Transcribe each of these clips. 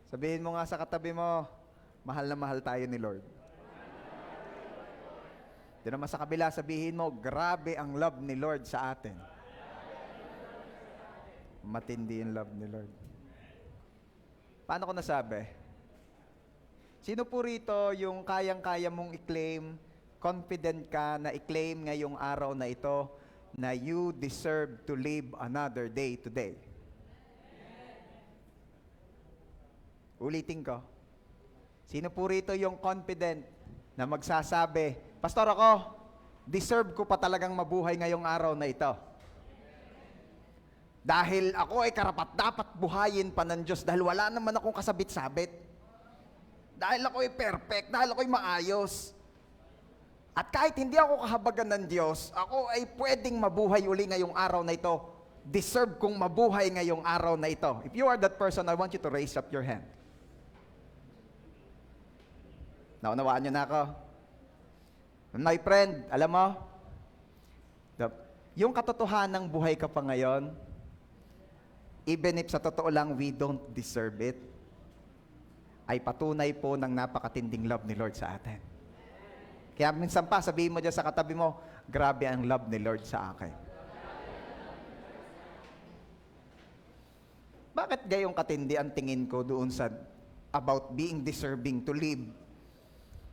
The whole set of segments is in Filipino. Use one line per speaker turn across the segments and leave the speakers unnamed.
Sabihin mo nga sa katabi mo, mahal na mahal tayo ni Lord. Di naman sa kabila, sabihin mo, grabe ang love ni Lord sa atin. Matindi yung love ni Lord. Paano ko nasabi? Sino po rito yung kayang-kaya mong i-claim, confident ka na i-claim ngayong araw na ito na you deserve to live another day today? Ulitin ko. Sino po rito yung confident na magsasabi, Pastor ako, deserve ko pa talagang mabuhay ngayong araw na ito. Dahil ako ay karapat-dapat buhayin pa ng Diyos dahil wala naman akong kasabit-sabit. Dahil ako ay perfect, dahil ako ay maayos. At kahit hindi ako kahabagan ng Diyos, ako ay pwedeng mabuhay uli ngayong araw na ito. Deserve kong mabuhay ngayong araw na ito. If you are that person, I want you to raise up your hand. Naunawaan niyo na ako? My friend, alam mo, yung katotohanan ng buhay ka pa ngayon, even if sa totoo lang we don't deserve it, ay patunay po ng napakatinding love ni Lord sa atin. Kaya minsan pa, sabihin mo dyan sa katabi mo, grabe ang love ni Lord sa akin. Bakit gayong katindi ang tingin ko doon sa about being deserving to live?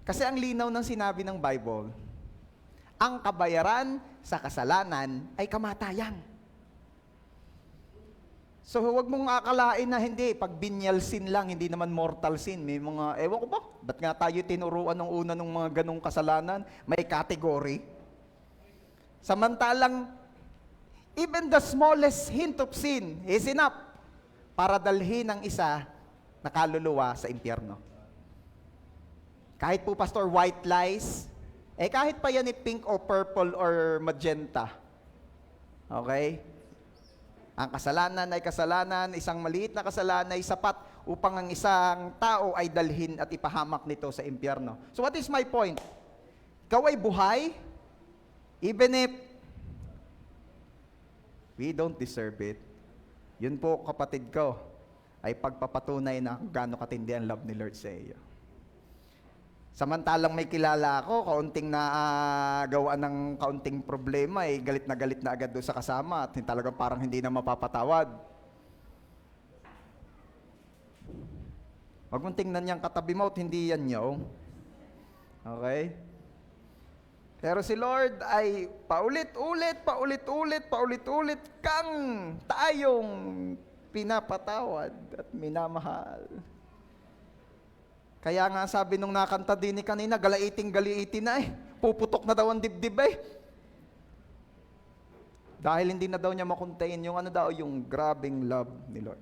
Kasi ang linaw ng sinabi ng Bible, ang kabayaran sa kasalanan ay kamatayan. So huwag mong akalain na hindi, pag venial sin lang, hindi naman mortal sin. May mga, ewan ko ba, ba't nga tayo tinuruan ng una ng mga ganong kasalanan? May category. Samantalang, even the smallest hint of sin is enough para dalhin ang isa na kaluluwa sa impyerno. Kahit po, Pastor, white lies, kahit pa yan pink or purple or magenta. Okay? Ang kasalanan ay kasalanan, isang maliit na kasalanan ay sapat upang ang isang tao ay dalhin at ipahamak nito sa impyerno. So what is my point? Ikaw ay buhay, even if we don't deserve it. Yun po, kapatid ko, ay pagpapatunay na kung gaano katindi ang love ni Lord sa iyo. Samantalang may kilala ako, kaunting nagawa ng kaunting problema, galit na agad doon sa kasama at talagang parang hindi na mapapatawad. Huwag mong tingnan niyang katabi mo at hindi yan niyo. Okay? Pero si Lord ay paulit-ulit kang tayong pinapatawad at minamahal. Kaya nga sabi nung nakanta din ni kanina, galaiting-galiitin na puputok na daw ang dibdib Dahil hindi na daw niya makontain yung yung grabing love ni Lord.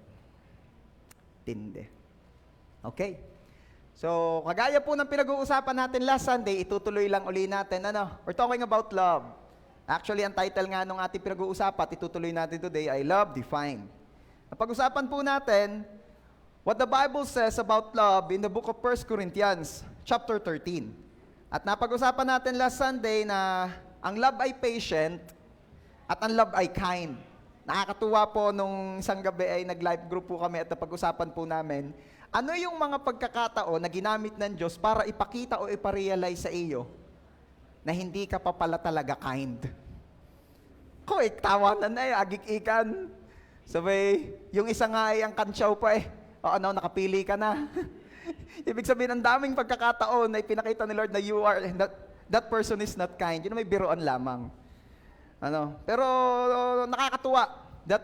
Tindi. Okay. So, kagaya po ng pinag-uusapan natin last Sunday, itutuloy lang uli natin. We're talking about love. Actually, ang title nga nung ating pinag-uusapan, itutuloy natin today ay Love Defined. Napag-usapan po natin what the Bible says about love in the book of 1 Corinthians, chapter 13. At napag-usapan natin last Sunday na ang love ay patient at ang love ay kind. Nakakatuwa po nung isang gabi ay nag-live group po kami at napag-usapan po namin, ano yung mga pagkakataon na ginamit ng Diyos para ipakita o iparealize sa iyo na hindi ka pa pala talaga kind. Tawanan na agik-ikan. Sabay, yung isa nga ay ang kansyaw pa nakapili ka na. Ibig sabihin, ang daming pagkakataon na ipinakita ni Lord na that person is not kind. Yun may biroan lamang. Pero nakakatuwa that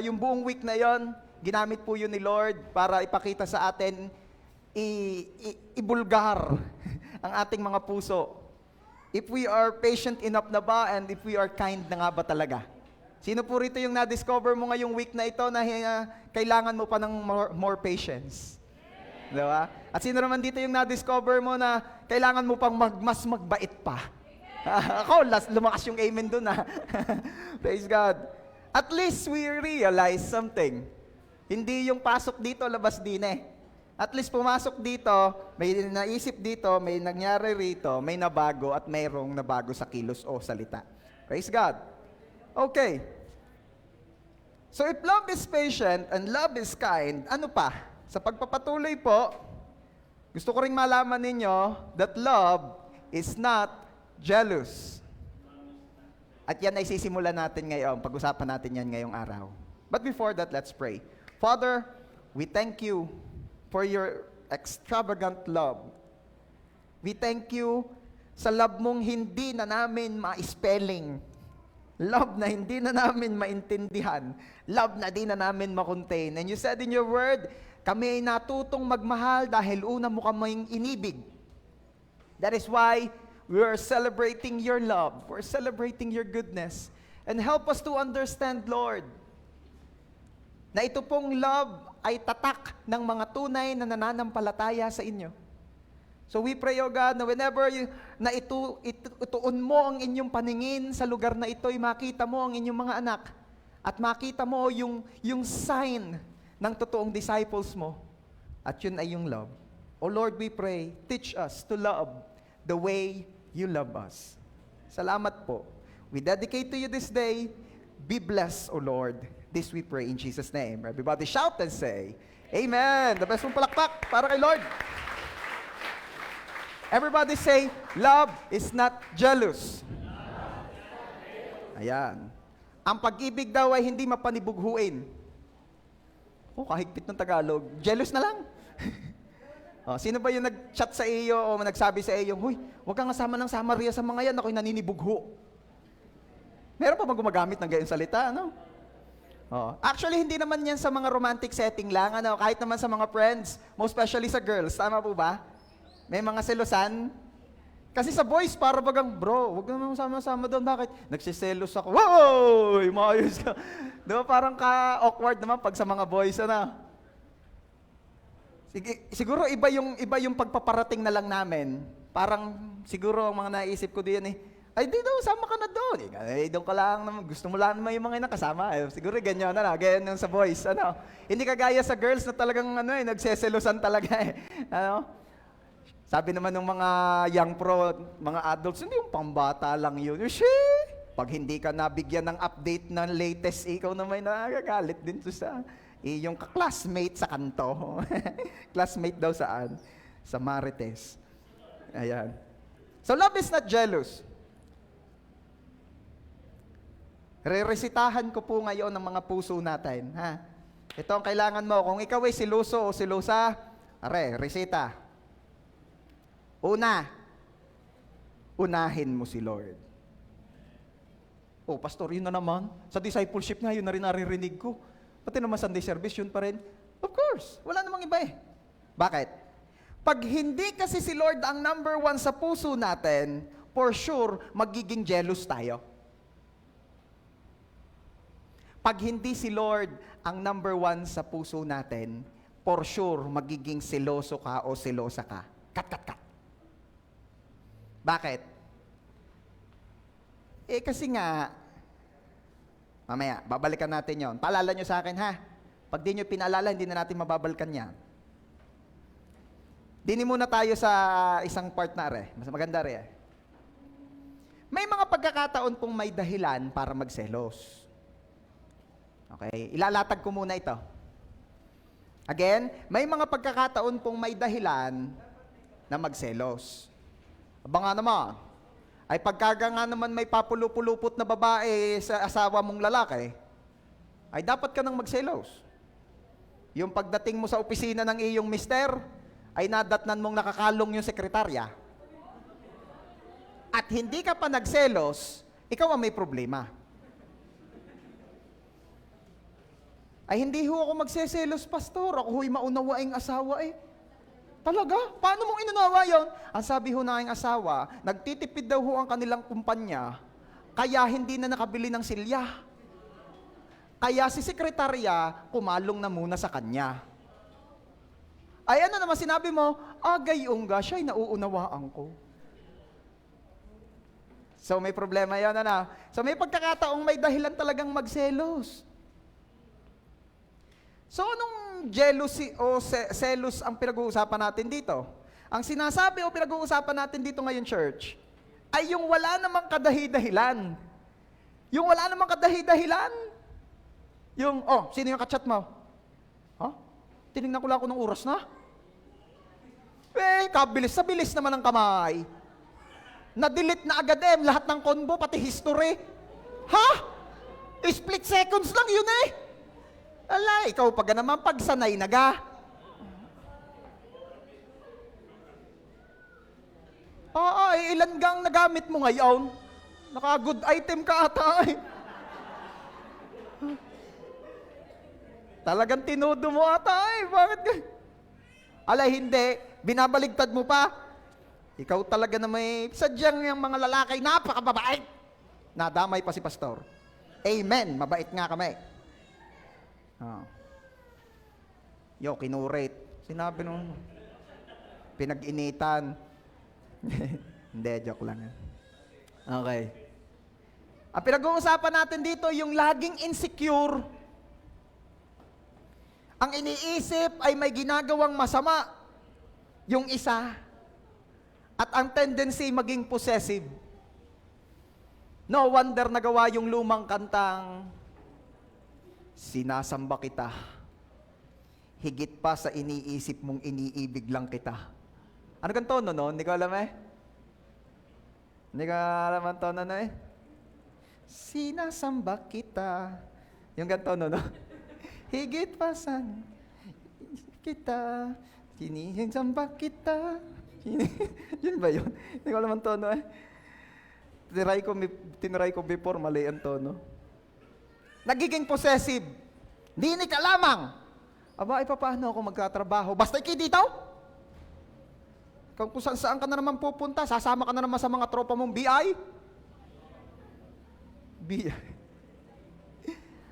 yung buong week na yon, ginamit po yun ni Lord para ipakita sa atin, ibulgar ang ating mga puso. If we are patient enough na ba and if we are kind na nga ba talaga? Sino po rito yung na-discover mo ngayong week na ito na kailangan mo pa ng more patience? Diba? At sino naman dito yung na-discover mo na kailangan mo pang mas magbait pa? Ako, lumakas yung amen dun Praise God. At least we realize something. Hindi yung pasok dito, labas din At least pumasok dito, may naisip dito, may nangyari rito, may nabago at mayroong nabago sa kilos o salita. Praise God. Okay. So if love is patient and love is kind, ano pa? sa pagpapatuloy po, gusto ko ring malaman ninyo that love is not jealous. At yan ay sisimulan natin ngayon. Pag-usapan natin yan ngayong araw. But before that, let's pray. Father, we thank you for your extravagant love. We thank you sa love mong hindi na namin ma-spelling. Love na hindi na namin maintindihan. Love na di na namin makontain. And you said in your word, kami ay natutong magmahal dahil una mo kaming inibig. That is why we are celebrating your love. We're celebrating your goodness. And help us to understand, Lord, na ito pong love ay tatak ng mga tunay na nananampalataya sa inyo. So we pray, O God, na whenever ituon mo ang inyong paningin sa lugar na ito, makita mo ang inyong mga anak at makita mo yung sign ng totoong disciples mo. At yun ay yung love. O Lord, we pray, teach us to love the way you love us. Salamat po. We dedicate to you this day. Be blessed, O Lord. This we pray in Jesus' name. Everybody shout and say, Amen. The best mong palakpak para kay Lord. Everybody say, love is not jealous. Ayan. Ang pag-ibig daw ay hindi mapanibughuin. Kahigpit ng Tagalog. Jealous na lang. Sino ba yung nag-chat sa iyo o nagsabi sa iyo, huy, huwag kang kasama ng Samaria sa mga yan, ako'y naninibugho. Meron pa bang gumagamit ng gayong salita, ano? Actually, hindi naman yan sa mga romantic setting lang, ano? Kahit naman sa mga friends, most especially sa girls. Tama po ba? May mga selosan. Kasi sa boys, para bagang, bro, huwag naman sama-sama doon. Bakit? Nagsiselos ako. Wow! Maayos ka. Diba parang ka-awkward naman pag sa mga boys, ano? Siguro iba yung pagpaparating na lang namin. Parang siguro ang mga naisip ko diyan ay di daw, sama ka na doon. Doon ka lang naman, gusto mo lang naman yung mga nakasama. Siguro ganyan na, ganyan yung sa boys. Ano? Hindi kagaya sa girls na talagang nagseselosan talaga Ano? Sabi naman ng mga young pro, mga adults, hindi yung pambata lang yun. Pag hindi ka nabigyan ng update ng latest, ikaw naman nakakagalit din sa yung classmate sa kanto. Classmate daw saan? Sa Marites. Ayan. So love is not jealous. Reresitahan ko po ngayon ng mga puso natin. Ha? Ito ang kailangan mo. Kung ikaw ay siluso o silusa, resita. Una, unahin mo si Lord. Pastor, yun na naman. Sa discipleship nga, yun na rin naririnig ko. Pati naman Sunday service, yun pa rin. Of course, wala namang iba Bakit? Pag hindi kasi si Lord ang number one sa puso natin, for sure, magiging jealous tayo. Pag hindi si Lord ang number one sa puso natin, for sure, magiging seloso ka o selosa ka. Kat. Bakit? Kasi nga, mamaya, babalikan natin yon. Paalala nyo sa akin, ha? Pag di nyo pinaalala, hindi na natin mababalikan yan. Dini muna tayo sa isang part na mas maganda May mga pagkakataon pong may dahilan para magselos. Okay? Ilalatag ko muna ito. Again, may mga pagkakataon pong may dahilan na magselos. Aba nga naman, ay pagkaga nga naman may papulupulupot na babae sa asawa mong lalaki, ay dapat ka nang magselos. Yung pagdating mo sa opisina ng iyong mister, ay nadatnan mong nakakalong yung sekretarya. At hindi ka pa nagselos, ikaw ang may problema. Ay hindi ho ako magseselos, pastor. Ako ho'y maunawaing asawa Talaga? Paano mong inunawa yon? Ang sabi ho na aking asawa, nagtitipid daw ho ang kanilang kumpanya, kaya hindi na nakabili ng silya. Kaya si sekretarya, kumalong na muna sa kanya. Ay ano naman sinabi mo, gayong ga, siya'y nauunawaan ko. So may problema yan, So may pagkakataong may dahilan talagang magselos. So anong jealousy o selos ang pinag-uusapan natin dito? Ang sinasabi o pinag-uusapan natin dito ngayon, church, ay yung wala namang kadahi-dahilan. Yung wala namang kadahi-dahilan. Yung, sino yung kachat mo? Tinignan ko lang ako ng oras na. Kabilis sa bilis naman ng kamay. Na-delete na agad lahat ng combo, pati history. Ha? Split seconds lang yun Ala, ikaw pag naman pagsanay na ga. Ilan gang nagamit mo ngayon? Naka-good item ka ata Talagang tinudo mo ata Bakit ka? Alay, hindi. Binabaligtad mo pa. Ikaw talaga na may sadyang yung mga lalaki, napakababait. Nadamay pa si pastor. Amen. Mabait nga kami. Kinurate. Sinabi nung pinag-initan. Hindi, joke lang. Okay. Ang pinag-uusapan natin dito, yung laging insecure. Ang iniisip ay may ginagawang masama yung isa. At ang tendency maging possessive. No wonder nagawa yung lumang kantang, sinasamba kita, higit pa sa iniisip mong iniibig lang kita. Ano kang tono no? Hindi ko alam Hindi ko alam ang tono Sinasamba kita. Yung ganito no? Higit pa sa kita, sinasamba kita. Yun ba yun? Hindi ko alam ang tono Tiniray ko before, mali ang tono. Nagiging possessive. Dinig ka lamang. Aba, paano ako magtatrabaho? Basta ikay dito? Kung saan ka na naman pupunta, sasama ka na naman sa mga tropa mong BI?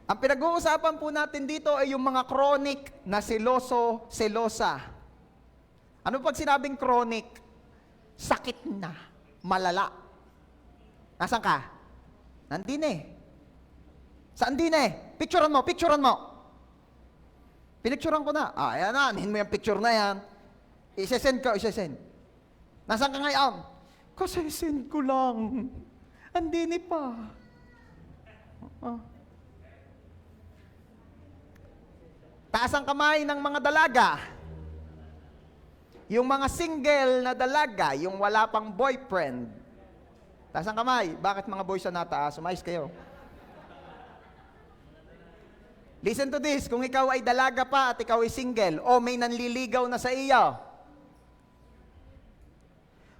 Ang pinag-uusapan po natin dito ay yung mga chronic na selosa. Ano pag sinabing chronic? Sakit na, malala. Nasaan ka? Nandin Saan din Picturean mo. Pinicturean ko na. Ayan na, anin mo yung picture na yan. Isesend ko. Nasaan ka ngayon? Kasi send ko lang. Andini pa. Taas ang kamay ng mga dalaga. Yung mga single na dalaga, yung wala pang boyfriend. Taas ang kamay. Bakit mga boys na nataas? Umayos kayo. Listen to this. Kung ikaw ay dalaga pa at ikaw ay single, o may nanliligaw na sa iyo.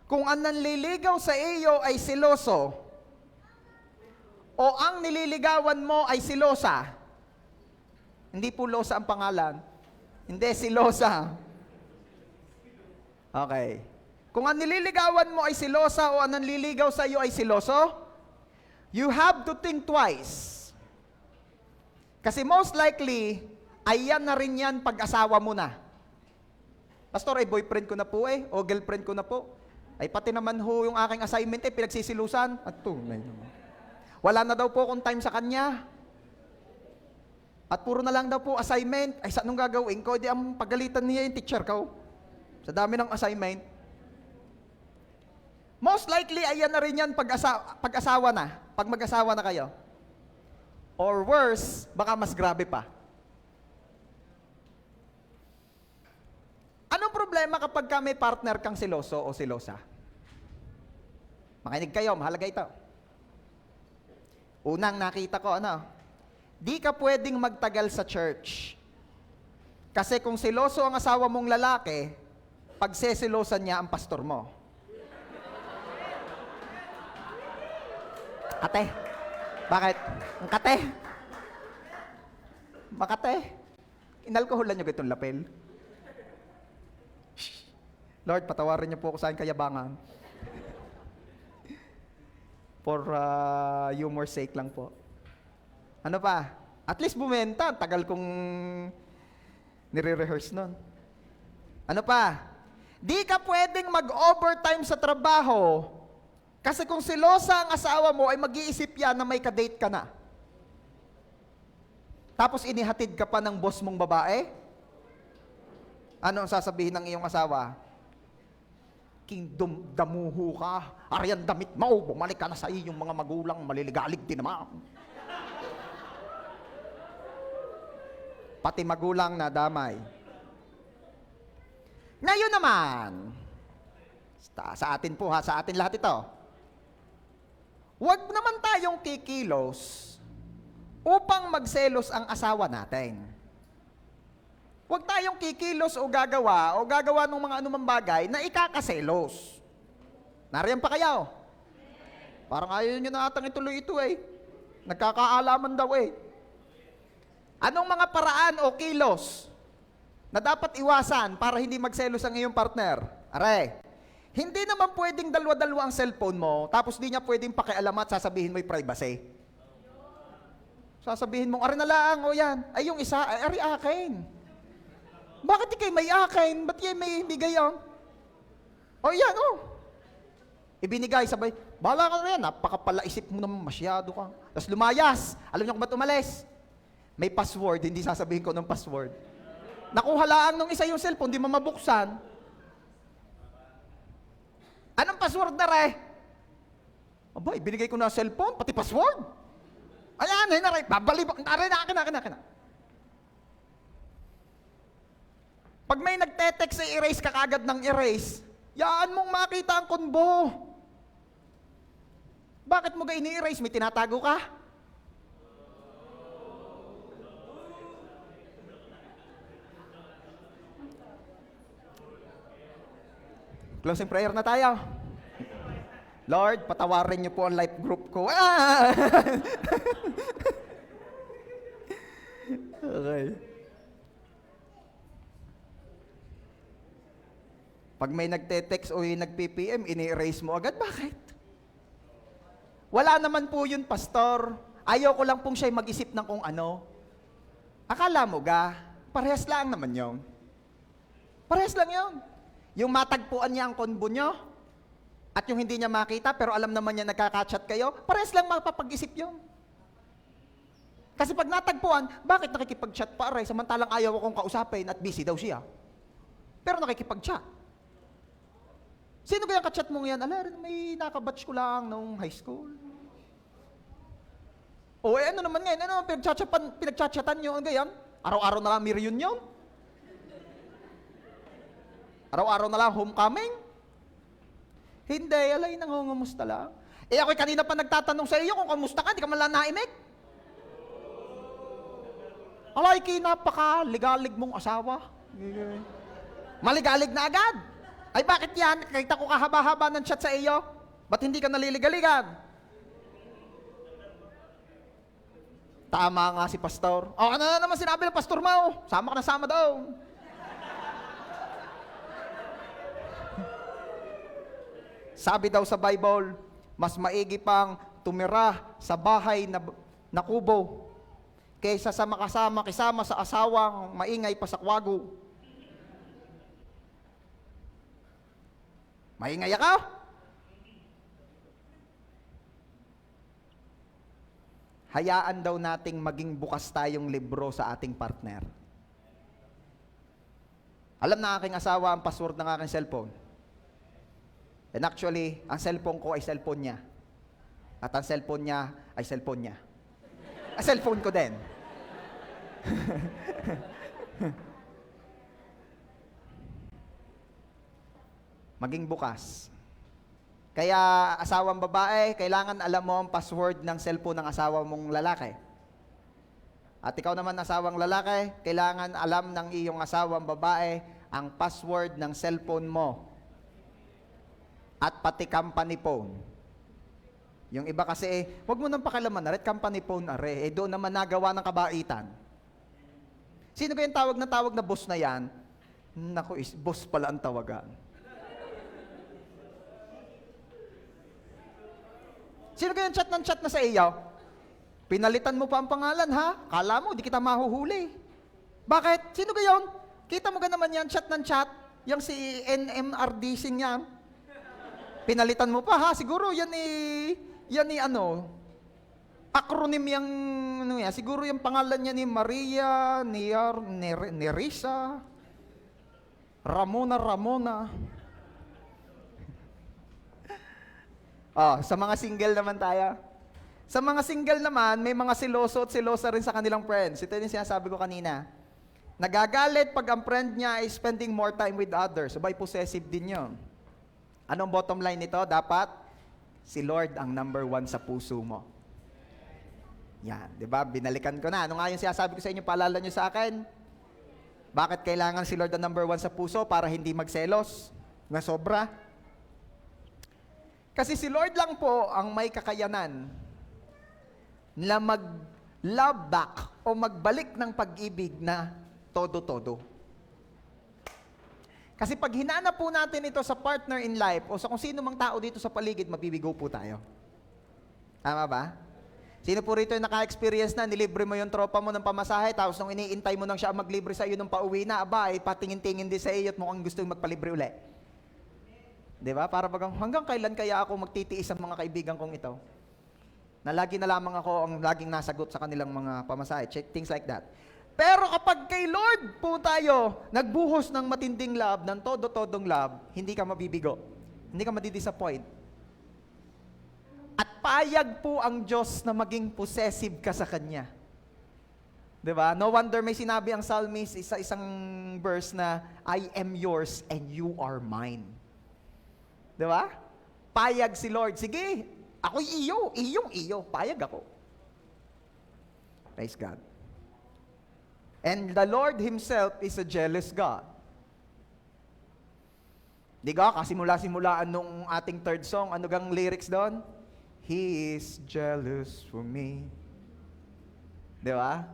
Kung ang nanliligaw sa iyo ay siloso, o ang nililigawan mo ay silosa, hindi po losa ang pangalan, hindi, silosa. Okay. Kung ang nililigawan mo ay silosa o ang nanliligaw sa iyo ay siloso, you have to think twice. Kasi most likely, ay yan na rin yan pag-asawa mo na. Pastor, ay boyfriend ko na po o girlfriend ko na po. Ay pati naman ho yung aking assignment pinagsisilusan. At tunay naman. Wala na daw po akong time sa kanya. At puro na lang daw po assignment. Ay saan nung gagawin ko? Di ang pagalitan niya yung teacher ko. Sa dami ng assignment. Most likely, ayan na rin yan pag-asawa na. Pag mag-asawa na kayo. Or worse, baka mas grabe pa. Anong problema kapag may partner kang siloso o silosa? Makinig kayo, mahalaga ito. Unang nakita ko, di ka pwedeng magtagal sa church. Kasi kung siloso ang asawa mong lalaki, pagsesilosan niya ang pastor mo. Ate, bakit? Ang kate? Makate? Inalkoholan niyo itong lapel? Lord, patawarin niyo po ako sa aking kayabangan. For humor's sake lang po. Ano pa? At least bumenta. Tagal kong nire-rehearse nun. Ano pa? Di ka pwedeng mag-overtime sa trabaho kasi kung silosa ang asawa mo ay mag-iisip yan na may kadate ka na. Tapos inihatid ka pa ng boss mong babae? Ano ang sasabihin ng iyong asawa? Kingdom damuho ka, ariyan damit mo, bumalik ka na sa iyong mga magulang, maliligalig din naman. Pati magulang na damay. Ngayon naman, sa atin po ha, sa atin lahat ito. Huwag naman tayong kikilos upang magselos ang asawa natin. Huwag tayong kikilos o gagawa ng mga anumang bagay na ikakaselos. Nariyan pa kayo? Parang ayaw nyo na atang ituloy ito eh. Nagkakaalaman daw eh. Anong mga paraan o kilos na dapat iwasan para hindi magselos ang iyong partner? Are, hindi naman pwedeng dalawa-dalawa ang cellphone mo, tapos di niya pwedeng pakialaman at sasabihin mo'y privacy. Sasabihin mo, ari na lang, o yan. Ay, yung isa, ay, ari akin. Bakit di kayo may akin? Ba't kayo may bigay yan? O yan, o. Ibinigay, sabay, bahala ka na yan, napakapalaisip mo naman, masyado ka. Tapos lumayas. Alam niyo kung ba't umalis? May password, hindi sasabihin ko ng password. Nakuha lang nung isa yung cellphone, di mo mabuksan. Anong password na re? Aba, ibinigay ko na cellphone, pati password. Ayan, na re, babalibak, akin. Pag may nagte-text sa erase ka kagad ng erase, yaan mong makita ang konbo. Bakit mo ga ini-erase? May tinatago ka? Closing prayer na tayo. Lord, patawarin niyo po ang life group ko. Ah! Okay. Pag may nagte-text o yung nag-PPM, ini-erase mo agad. Bakit? Wala naman po yun, pastor. Ayaw ko lang pong siya mag-isip ng kung ano. Akala mo ga, parehas lang naman yun. Parehas lang yun. Yung matagpuan niya ang konbo nyo, at yung hindi niya makita, pero alam naman niya nagkaka-chat kayo, parehas lang mapapag-isip yun. Kasi pag natagpuan, bakit nakikipag-chat pa aray, samantalang ayaw akong kausapin at busy daw siya. Pero nakikipag-chat. Sino kaya ka-chat mong yan? Ala, may nakabatch ko lang nung high school. O ano naman ngayon, ano pinagchat-chatan nyo, ano ganyan? Araw-araw na lang may reunion? Araw-araw na lang homecoming? Hindi, alay nangungumusta lang. Eh ako'y kanina pa nagtatanong sa iyo kung kamusta ka, di ka man lang naimik. Alay, napaka-ligalig mong asawa. Maligalig na agad. Ay bakit yan? Kita ko kahaba-haba ng chat sa iyo. Ba't hindi ka naliligaligan? Tama nga si pastor. O ano na naman sinabi ng pastor mo? Sama ka na sama daw. Sabi daw sa Bible, mas maigi pang tumira sa bahay na kubo kaysa sa makasama-kisama sa asawang maingay pa sa kwago. Maingay ka? Hayaan daw nating maging bukas tayong libro sa ating partner. Alam na aking asawa ang password ng aking cellphone. And actually, ang cellphone ko ay cellphone niya. At ang cellphone niya ay cellphone niya. Ang cellphone ko din. Maging bukas. Kaya asawang babae, kailangan alam mo ang password ng cellphone ng asawa mong lalaki. At ikaw naman asawang lalaki, kailangan alam ng iyong asawang babae ang password ng cellphone mo. At pati company phone. Yung iba kasi, wag mo nang pakialaman, aret company phone, are, doon naman nagawa ng kabaitan. Sino kayang tawag na boss na yan? Naku, boss pala ang tawagan. Sino kayang chat na sa iyo? Pinalitan mo pa ang pangalan, ha? Kala mo, di kita mahuhuli. Bakit? Sino kayon? Kita mo ka naman yan, chat, yung si NMRDC niya. Pinalitan mo pa, ha? Siguro yan ano, acronym yung, ano yan, siguro yung pangalan niya ni Maria, Nerissa, Ramona. Sa mga single naman tayo. Sa mga single naman, may mga siloso at silosa rin sa kanilang friends. Ito yung sinasabi ko kanina. Nagagalit pag ang friend niya is spending more time with others. Sabay possessive din yun. Anong bottom line nito? Dapat si Lord ang number 1 sa puso mo. Yan, di ba? Binalikan ko na. Ano nga yung sinasabi ko sa inyo, paalala nyo sa akin? Bakit kailangan si Lord ang number 1 sa puso? Para hindi magselos na sobra? Kasi si Lord lang po ang may kakayanan na mag-love back o magbalik ng pag-ibig na todo-todo. Kasi pag hinanap po natin ito sa partner in life o sa kung sino mang tao dito sa paligid, mabibigo po tayo. Tama ba? Sino po rito yung naka-experience na, nilibre mo yung tropa mo ng pamasahe, tapos nung iniintay mo nang siya maglibre sa iyo nung pauwi na, aba, patingin-tingin din sa iyo at mukhang gusto yung magpalibre uli. Di ba? Para bagang, hanggang kailan kaya ako magtitiis sa mga kaibigan kong ito? Na lagi na lamang ako ang laging nasagot sa kanilang mga pamasahe. Things like that. Pero kapag kay Lord po tayo, nagbuhos ng matinding love, ng todo-todong love, hindi ka mabibigo. Hindi ka madidisappoint. At payag po ang Diyos na maging possessive ka sa Kanya. Diba? No wonder may sinabi ang psalmist sa isang verse na, I am yours and you are mine. Diba? Payag si Lord. Sige, ako'y iyo, iyong iyo. Payag ako. Praise God. And the Lord Himself is a jealous God. Di ba? Kasimula-simulaan nung ating third song, ano gang lyrics doon? He is jealous for me. Di ba?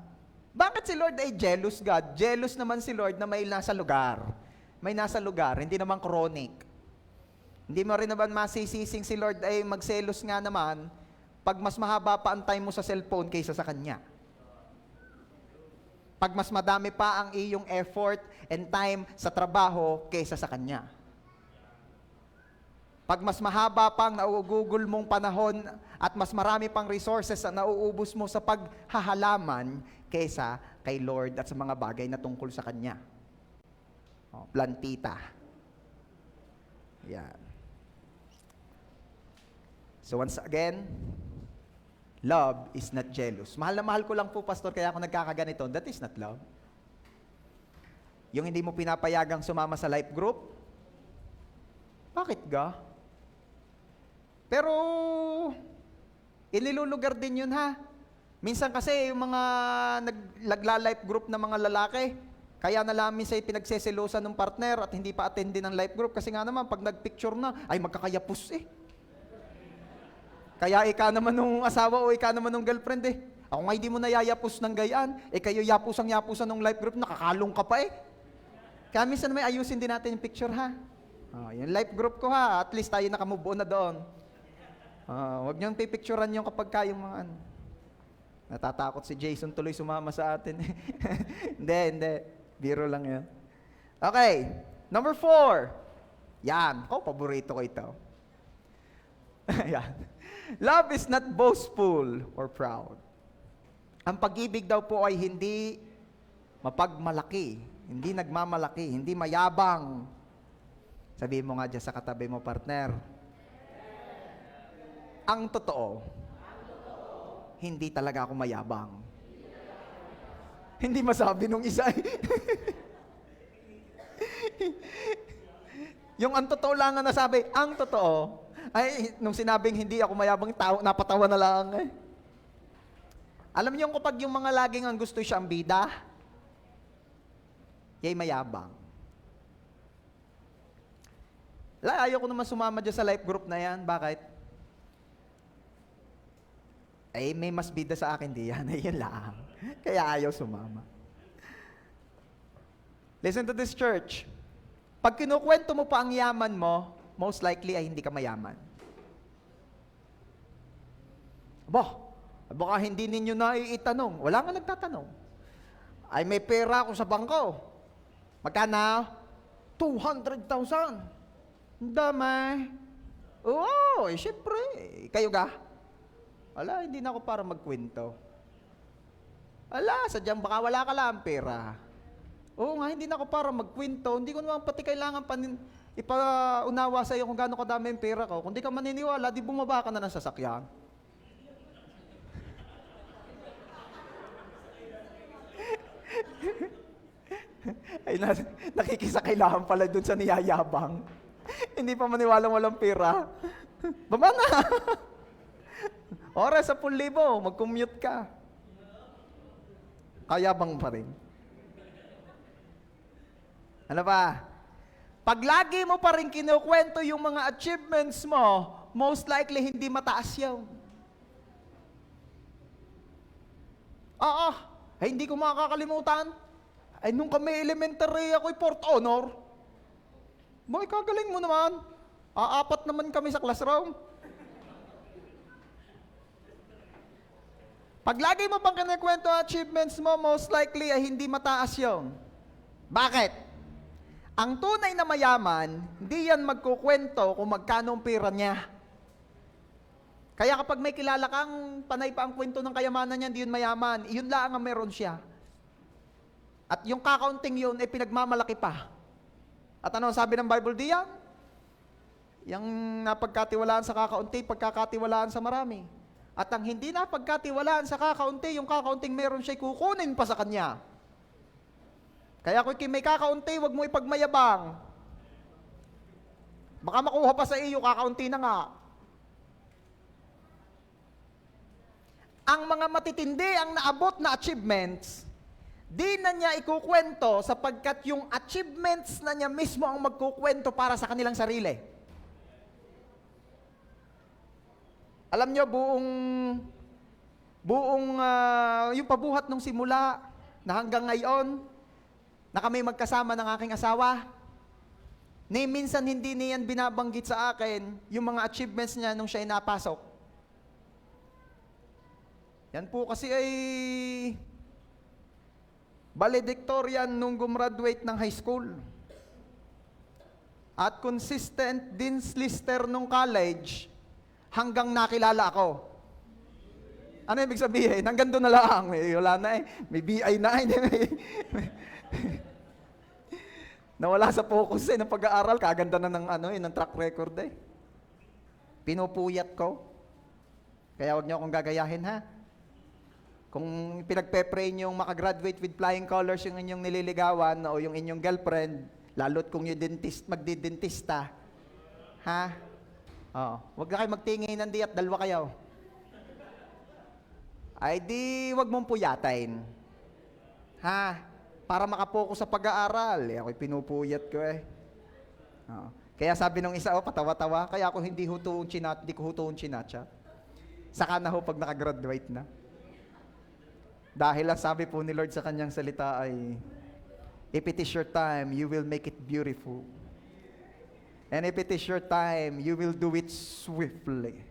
Bakit si Lord ay jealous God? Jealous naman si Lord na may nasa lugar. May nasa lugar, hindi naman chronic. Hindi mo rin naman masisising si Lord ay magselos nga naman pag mas mahaba pa ang time mo sa cellphone kaysa sa Kanya. Pag mas madami pa ang iyong effort and time sa trabaho kaysa sa Kanya. Pag mas mahaba pang naugugol mong panahon at mas marami pang resources na nauubos mo sa paghahalaman kaysa kay Lord at sa mga bagay na tungkol sa Kanya. O, plantita. Yan. So once again, love is not jealous. Mahal na mahal ko lang po, Pastor, kaya ako nagkakaganito. That is not love. Yung hindi mo pinapayagang sumama sa life group, bakit ga? Pero, inilulugar din yun ha. Minsan kasi yung mga nagla-life group na mga lalaki, kaya na lang minsan pinagseselosan ng partner at hindi pa attend din ng life group kasi nga naman pag nagpicture na, ay magkakayapos eh. Kaya ika naman nung asawa o ika naman nung girlfriend eh. Ako nga hindi mo nayayapos ng gayaan, kayo yapusan ng life group, nakakalong ka pa eh. Kaya minsan may ayusin din natin yung picture ha. Yung life group ko ha, at least tayo nakamove on na doon. Huwag niyong pipicturan yung kapag kayong mga ano. Natatakot si Jason tuloy sumama sa atin. Hindi. Biro lang yan. Okay. Number 4. Yan. Paborito ko ito. Yan. Love is not boastful or proud. Ang pag-ibig daw po ay hindi mapagmalaki, hindi nagmamalaki, hindi mayabang. Sabihin mo nga dyan sa katabi mo, partner. Ang totoo, hindi talaga ako mayabang. Hindi masabi nung isa. Yung ang totoo lang ang nasabi, ang totoo, ay nung sinabing hindi ako mayabang, napatawa na lang eh. Alam niyo kapag yung mga laging ang gusto siyang bida, yay mayabang. Ayaw ko naman sumama dyan sa life group na yan. Bakit? Ay, may mas bida sa akin diyan. Ayun lang. Kaya ayaw sumama. Listen to this, church. Pag kinukwento mo pa ang yaman mo, most likely ay hindi ka mayaman. Baka hindi ninyo na itanong. Wala nga nagtatanong. Ay, may pera ako sa bangko. Magkano? 200,000. Ang dami. Oo, syempre. Kayo ga? Ala, hindi na ako para magkwento. Ala, sadyang baka wala ka lang pera. Oo nga, hindi na ako para magkwento. Hindi ko naman pati kailangan ipaunawa sa iyo kung gaano kadami yung pera ko. Kung di ka maniniwala, di bumaba ka na ng sasakyan. Ay, nakikisakailangan pala dun sa niyayabang. Hindi pa maniwalang walang pera. Baba na! Oras sa 10,000, mag-commute ka. Kayabang pa rin. Ano ba? Pag lagi mo pa rin kinukwento yung mga achievements mo, most likely hindi mataas yun. Hindi ko makakalimutan. Ay, nung kami elementary, ako'y fourth honor. Boy, kagaling mo naman. Apat naman kami sa classroom. Pag lagi mo pang kinikwento ang achievements mo, most likely ay hindi mataas yun. Bakit? Ang tunay na mayaman, hindi yan magkukwento kung magkano ang pera niya. Kaya kapag may kilala kang panay pa ang kwento ng kayamanan niya, hindi yun mayaman. Yun lang ang meron siya. At yung kakaunting yun, ay pinagmamalaki pa. At ano sabi ng Bible diyan? Yung napagkatiwalaan sa kakaunti, pagkakatiwalaan sa marami. At ang hindi napagkatiwalaan sa kakaunti, yung kakaunting meron siya, kukunin pa sa kanya. Kaya kung may kakaunti, wag mo ipagmayabang. Baka makuha pa sa iyo, kakaunti na nga. Ang mga matitindi, ang naabot na achievements, di na niya ikukwento sapagkat yung achievements na niya mismo ang magkukwento para sa kanilang sarili. Alam niyo, yung pabuhat nung simula na hanggang ngayon, na kami magkasama ng aking asawa, ni minsan hindi niyan binabanggit sa akin yung mga achievements niya nung siya ay napasok. Yan po kasi ay valedictorian nung gumraduate ng high school. At consistent dean's lister nung college hanggang nakilala ako. Ano ibig sabihin? Hanggang doon na lang. Wala na eh. May BI na eh. Nawala sa focus ng pag-aaral. Kaganda na ng track record eh. Pinupuyat ko. Kaya wag niyo akong gagayahin ha. Kung pinagpe-pray niyong makagraduate with flying colors yung inyong nililigawan o yung inyong girlfriend, lalo't kung yung magdidentista, ha? Wag na kayo magtingin di at dalawa kayo. Ay di, wag mong puyatain. Ha? Para makapokus sa pag-aaral. Ako'y pinupuyat ko eh. Kaya sabi nung isa, patawa-tawa, kaya ako hindi ko hutuon chinatcha. Saka na ho pag nakagraduate na. Dahil ang sabi po ni Lord sa kanyang salita ay, if it is your time, you will make it beautiful. And if it is your time, you will do it swiftly.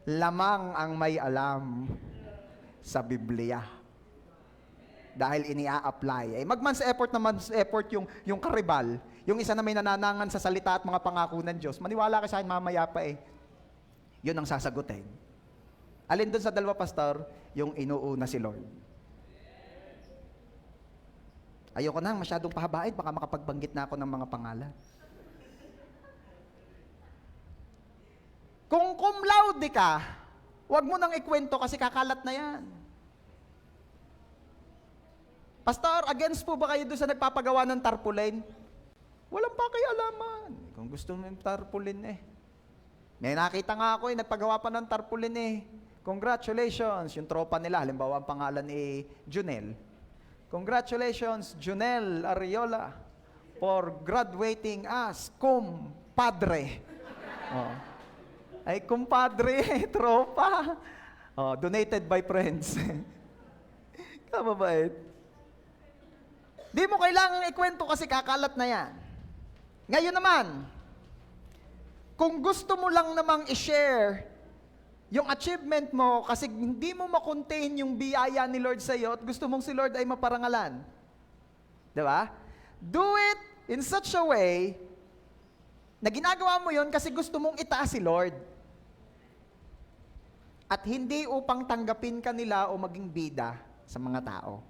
Lamang ang may alam sa Biblia. Dahil inia-apply. Magman's effort yung karibal. Yung isa na may nananangan sa salita at mga pangako ng Diyos. Maniwala ka sa akin, mamaya pa eh. Yun ang sasagutin. Alin doon sa dalawa, pastor, yung inuuna si Lord. Ayoko na masyadong pahabain, baka makapagbanggit na ako ng mga pangalan. Kung cum laude ka, wag mo nang ikwento kasi kakalat na yan. Pastor, against po ba kayo doon sa nagpapagawa ng tarpaulin? Walang pakialaman. Kung gusto mo yung tarpaulin eh. May nakita nga ako nagpagawa pa ng tarpaulin eh. Congratulations, yung tropa nila, halimbawa ang pangalan ni Junel. Congratulations, Junel Ariola, for graduating as compadre. Ay, compadre, tropa. Donated by friends. Kababait. Di mo kailangang ikwento kasi kakalat na yan. Ngayon naman, kung gusto mo lang namang i-share yung achievement mo kasi hindi mo makontain yung biyaya ni Lord sa iyo at gusto mong si Lord ay maparangalan. Diba? Do it in such a way na ginagawa mo yun kasi gusto mong itaas si Lord. At hindi upang tanggapin ka nila o maging bida sa mga tao.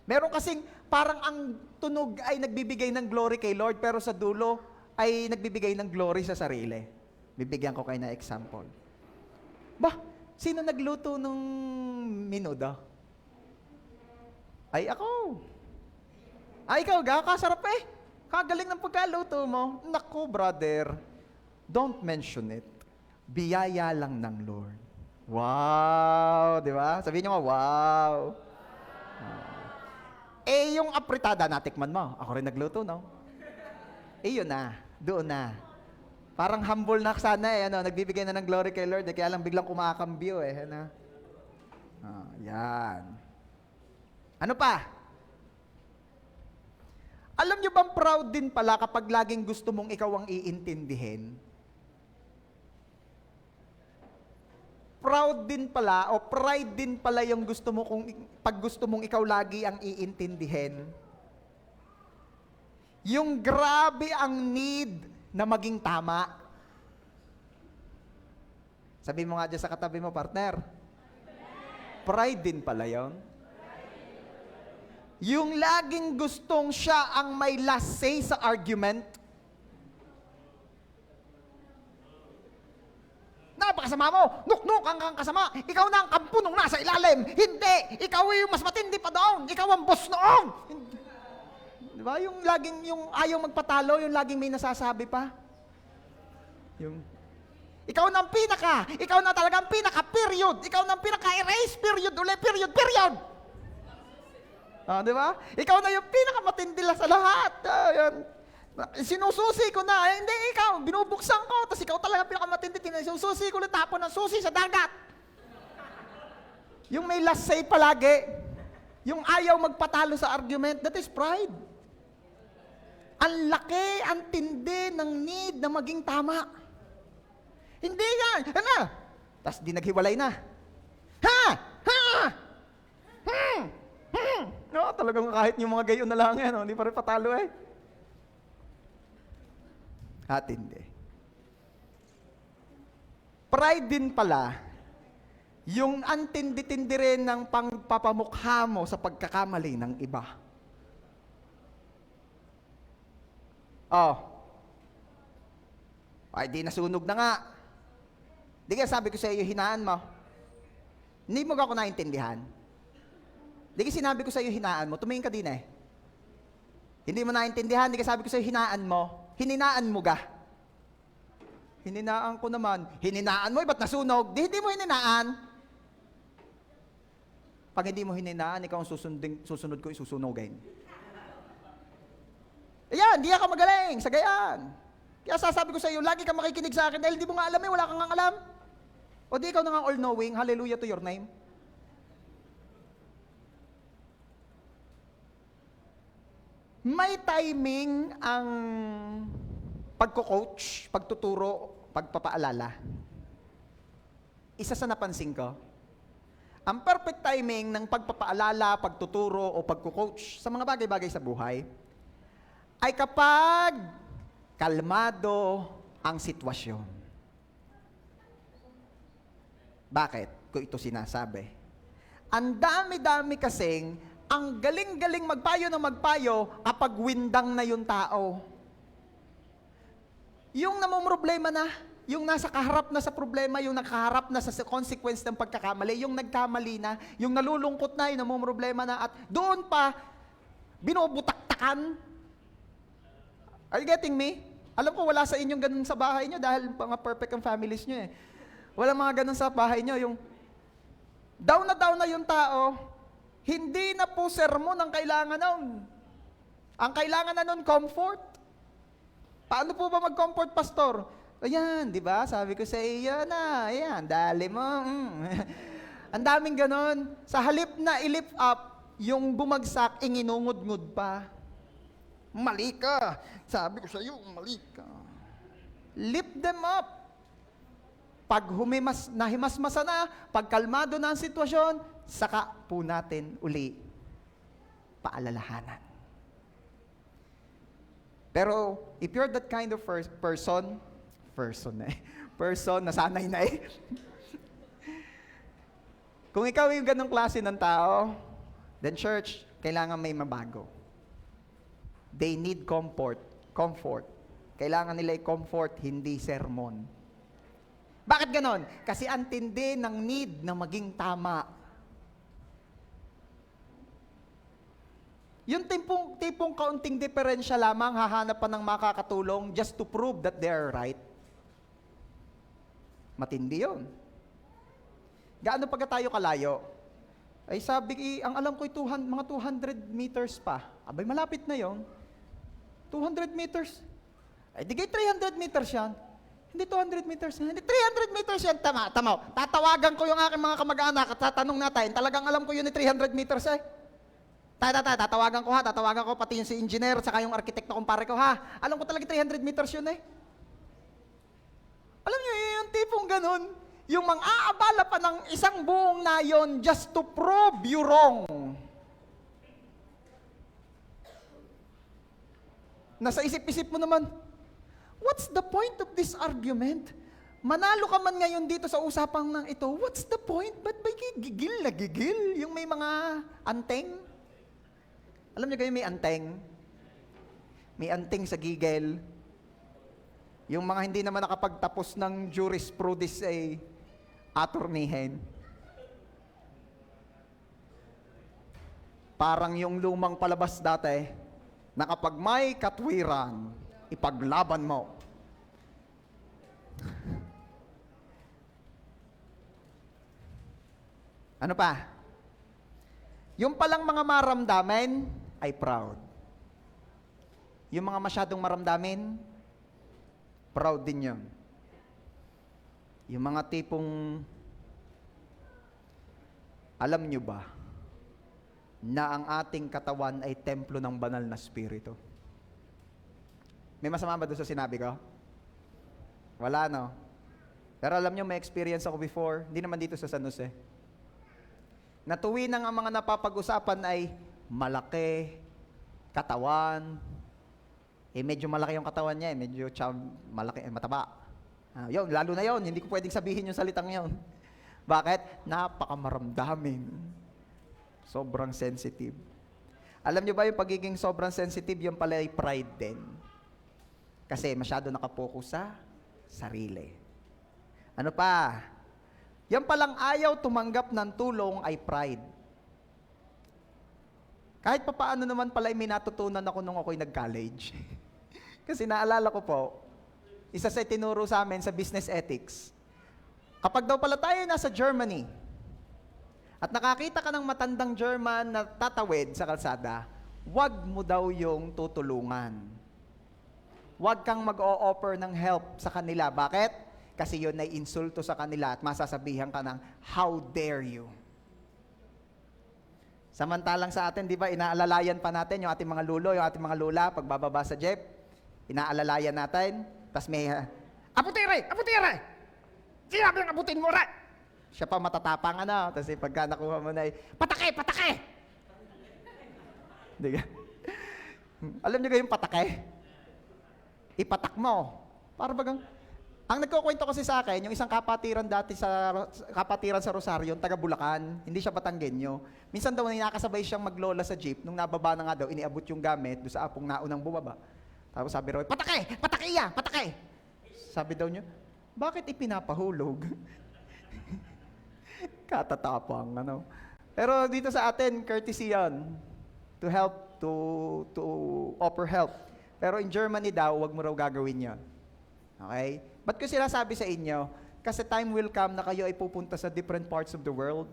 Meron kasing parang ang tunog ay nagbibigay ng glory kay Lord pero sa dulo ay nagbibigay ng glory sa sarili. Bibigyan ko kayo na example. Sino nagluto nung minudo? Ay, ako. Ay, ikaw ga, kasarap eh. Kagaling ng pagkaluto mo. Naku, brother, don't mention it. Biyaya lang ng Lord. Wow, di ba? Sabihin nyo nga, wow. Eh, yung apritada, natikman mo. Ako rin nagluto, no? Eh, yun na. Doon na. Parang humble na sana eh, ano, nagbibigay na ng glory kay Lord, eh, kaya lang biglang kumakambyo eh, ano? Yan. Ano pa? Alam nyo bang proud din pala kapag laging gusto mong ikaw ang iintindihin? Proud din pala, o pride din pala yung gusto mo pag gusto mong ikaw lagi ang iintindihin. Yung grabe ang need na maging tama. Sabi mo nga dyan sa katabi mo, partner. Pride din pala yun. Yung laging gustong siya ang may last say sa argument. Napakasama mo! Nuknuk ang kang kasama! Ikaw na ang kampunong nasa ilalim! Hindi! Ikaw yung mas matindi pa doon! Ikaw ang boss noong! Di ba? Yung laging, yung ayaw magpatalo, yung laging may nasasabi pa. Yung, ikaw na ang pinaka! Ikaw na talagang pinaka, period! Ikaw na ang pinaka-erase, period! Uli, period! Period! Di ba? Ikaw na yung pinakamatindi sa lahat! Yan. Sinususi ko na, hindi ikaw, binubuksan ko, tapos ikaw talaga pinakamatindi, sinususi ko, tapon ng susi sa dagat. Yung may last say palagi, yung ayaw magpatalo sa argument, that is pride. Ang laki, ang tindi ng need na maging tama. Hindi yan, ano? Tapos di naghiwalay na. Ha? Ha? No, talagang kahit yung mga gayon na lang yan, hindi pa rin patalo eh. At hindi. Pride din pala, yung antindi-tindi rin ng pangpapamukha mo sa pagkakamali ng iba. Ay di nasunog na nga. Di kaya sabi ko sa iyo, hinaan mo. Hindi mo ako naintindihan. Di kaya sinabi ko sa iyo, hinaan mo. Tumingin ka din eh. Hindi mo naintindihan, di kaya sabi ko sa iyo, hinaan mo. Hininaan mo ga? Hininaan ko naman. Hininaan mo, ba't nasunog? Hindi mo hininaan. Pag hindi mo hininaan, ikaw ang susunod ko, isusunogin. Ayan, di ako magaling, sa gayaan. Kaya sasabi ko sa iyo, lagi ka makikinig sa akin dahil di mo nga alam wala kang alam. O di ikaw na nga all-knowing, hallelujah to your name. May timing ang pagko-coach, pagtuturo, pagpapaalala. Isa sa napansin ko, ang perfect timing ng pagpapaalala, pagtuturo, o pagko-coach sa mga bagay-bagay sa buhay ay kapag kalmado ang sitwasyon. Bakit ko ito sinasabi? Ang dami-dami kasing ang galing-galing magpayo ng magpayo kapag windang na yung tao. Yung namumroblema na, yung nasa kaharap na sa problema, yung nakaharap na sa consequence ng pagkakamali, yung nagkamali na, yung nalulungkot na, yung namumroblema na, at doon pa, binubutaktakan. Are you getting me? Alam ko, wala sa inyong ganun sa bahay nyo dahil mga perfect ang families nyo eh. Wala mga ganun sa bahay nyo, yung down na yung tao, hindi na po sermon ang kailangan nun. Ang kailangan na nun, comfort. Paano po ba mag-comfort, pastor? Ayan, di ba? Sabi ko sa iyo na, ayan, dali mo. Ang daming ganon. Sa halip na i-lift up, yung bumagsak, inginungod-ngud pa. Mali ka. Sabi ko sa iyo, mali ka. Lift them up. Pag nahimasmasa na, pag kalmado na ang sitwasyon, saka po natin uli paalalahanan. Pero, if you're that kind of person, nasanay na eh. Kung ikaw yung ganong klase ng tao, then church, kailangan may mabago. They need comfort. Kailangan nila i-comfort, hindi sermon. Bakit ganon? Kasi ang tindi ng need na maging tama. tipong kaunting diferensya lamang hahanap pa ng makakatulong just to prove that they are right. Matindi yun. Gaano pagka tayo kalayo? Ay sabi, ang alam ko mga 200 meters pa. Abay, malapit na yon. 200 meters. Ay, digay 300 meters yan. Hindi 200 meters yan. Hindi 300 meters yan. Tama. Tatawagan ko yung aking mga kamag-anak at tatanong natin, talagang alam ko yun ni 300 meters eh. Tatawagan ko, pati yung si engineer, saka yung arkitekto kumpare ko, ha? Alam ko talaga 300 meters yun eh. Alam niyo, yung tipong ganun, yung mang-aabala pa ng isang buong nayon just to prove you wrong. Nasa isip-isip mo naman, what's the point of this argument? Manalo ka man ngayon dito sa usapang ng ito, what's the point? Ba't ba gigil na gigil? Yung may mga anteng? Alam niyo kayo may anteng? May anteng sa gigil. Yung mga hindi naman nakapagtapos ng jurisprudence ay atornihin. Parang yung lumang palabas dati, na kapag may katwiran, ipaglaban mo. Ano pa? Yung palang mga maramdamin ay proud. Yung mga masyadong maramdamin, proud din yun. Yung mga tipong, alam nyo ba, na ang ating katawan ay templo ng banal na spirito? May masama ba doon sa sinabi ko? Wala, no? Pero alam nyo, may experience ako before, hindi naman dito sa San Jose. Natuwi nang ang mga napapag-usapan ay malaki, katawan, medyo malaki yung katawan niya, medyo malaki, mataba. Yun, lalo na yun, hindi ko pwedeng sabihin yung salitang yun. Bakit? Napakamaramdamin. Sobrang sensitive. Alam niyo ba yung pagiging sobrang sensitive, yung pala ay pride din. Kasi masyado nakapokus sa sarili. Ano pa? Yan palang ayaw tumanggap ng tulong ay pride. Kahit papaano naman pala may natutunan ako nung ako'y nag-college. Kasi naalala ko po, isa sa tinuro sa amin sa business ethics. Kapag daw pala tayo nasa Germany, at nakakita ka ng matandang German na tatawid sa kalsada, wag mo daw yung tutulungan. Wag kang mag-o-offer ng help sa kanila. Bakit? Kasi yun ay insulto sa kanila at masasabihan ka ng, how dare you? Samantalang sa atin, di ba, inaalalayan pa natin yung ating mga lulo, yung ating mga lula, pagbababa sa jeep, inaalalayan natin, tas may, aputire! Sinabi ng abutin mo, ra! Siya pa matatapang, tapos pagka nakuha mo na, patake! Di ka? Alam niyo kayong patake? Ipatak mo. Para bagang, ang nagkukwento kasi sa akin, yung isang kapatiran dati sa Rosario, taga Bulacan, hindi siya Batanggenyo. Minsan daw nakasabay siyang maglola sa jeep, nung nababa na nga daw, iniabot yung gamit doon sa apong naunang bumaba. Tapos sabi raw, patake! Sabi daw niya, bakit ipinapahulog? Katatapang, Pero dito sa atin, courtesy yan, to help, to offer help. Pero in Germany daw, wag mo raw gagawin yan. Okay? Ba't ko sinasabi sa inyo? Kasi time will come na kayo ay pupunta sa different parts of the world.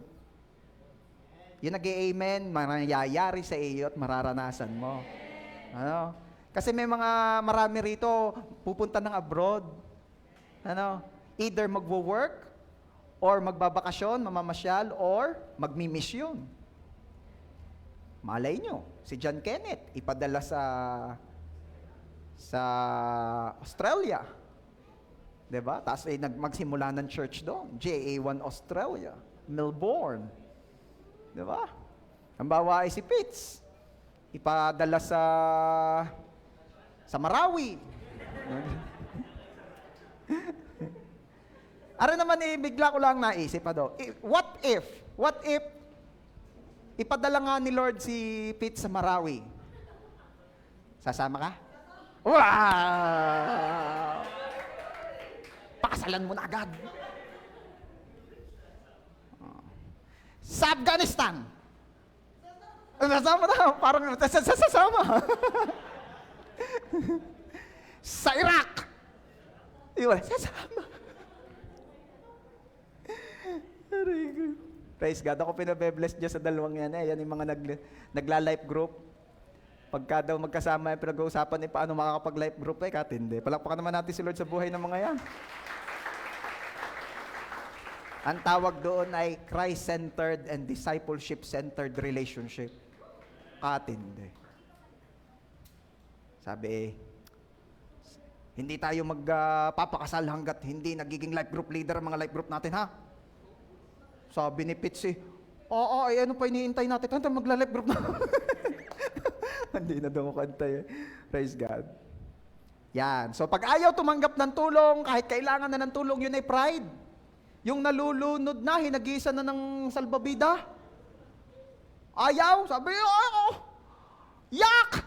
Yung nag-amen, mangyayari sa iyo at mararanasan mo. Kasi may marami rito, pupunta ng abroad. Either magwo-work, or magbabakasyon, mamamasyal, or magmimisyon. Malay nyo, si John Kenneth, ipadala sa Australia. Diba? Tapos magsimula ng church doon. JA1 Australia, Melbourne. Diba? Ang bawa ay si Pitts. Ipadala sa Marawi. Ara naman bigla ko lang naisip what if ipadala nga ni Lord si Pete sa Marawi? Sasama ka? Wow! Pakasalan mo na agad. Sa Afghanistan. Sasama na, parang sasama. Sa Iraq. Iwan, sasama. Praise God. Ako pinabe-bless Diyos sa dalawang yan. Yan yung mga nagla-life group. Pagka daw magkasama yung pinag-uusapan paano makakapag-life group, katindi. Palakpakan naman natin si Lord sa buhay ng mga yan. Ang tawag doon ay Christ-centered and discipleship-centered relationship. Katindi. Sabi, hindi tayo magpapakasal hanggat hindi nagiging life group leader ang mga life group natin, ha? Sabi ni Pitsi, oo, ay ano pa iniintay natin? Kanta magla-life group na. Hindi na daw makantay. Praise God. Yan. So pag ayaw tumanggap ng tulong, kahit kailangan na ng tulong, yun ay pride. Yung nalulunod na, hinagisa na ng salbabida. Ayaw, sabi, yak!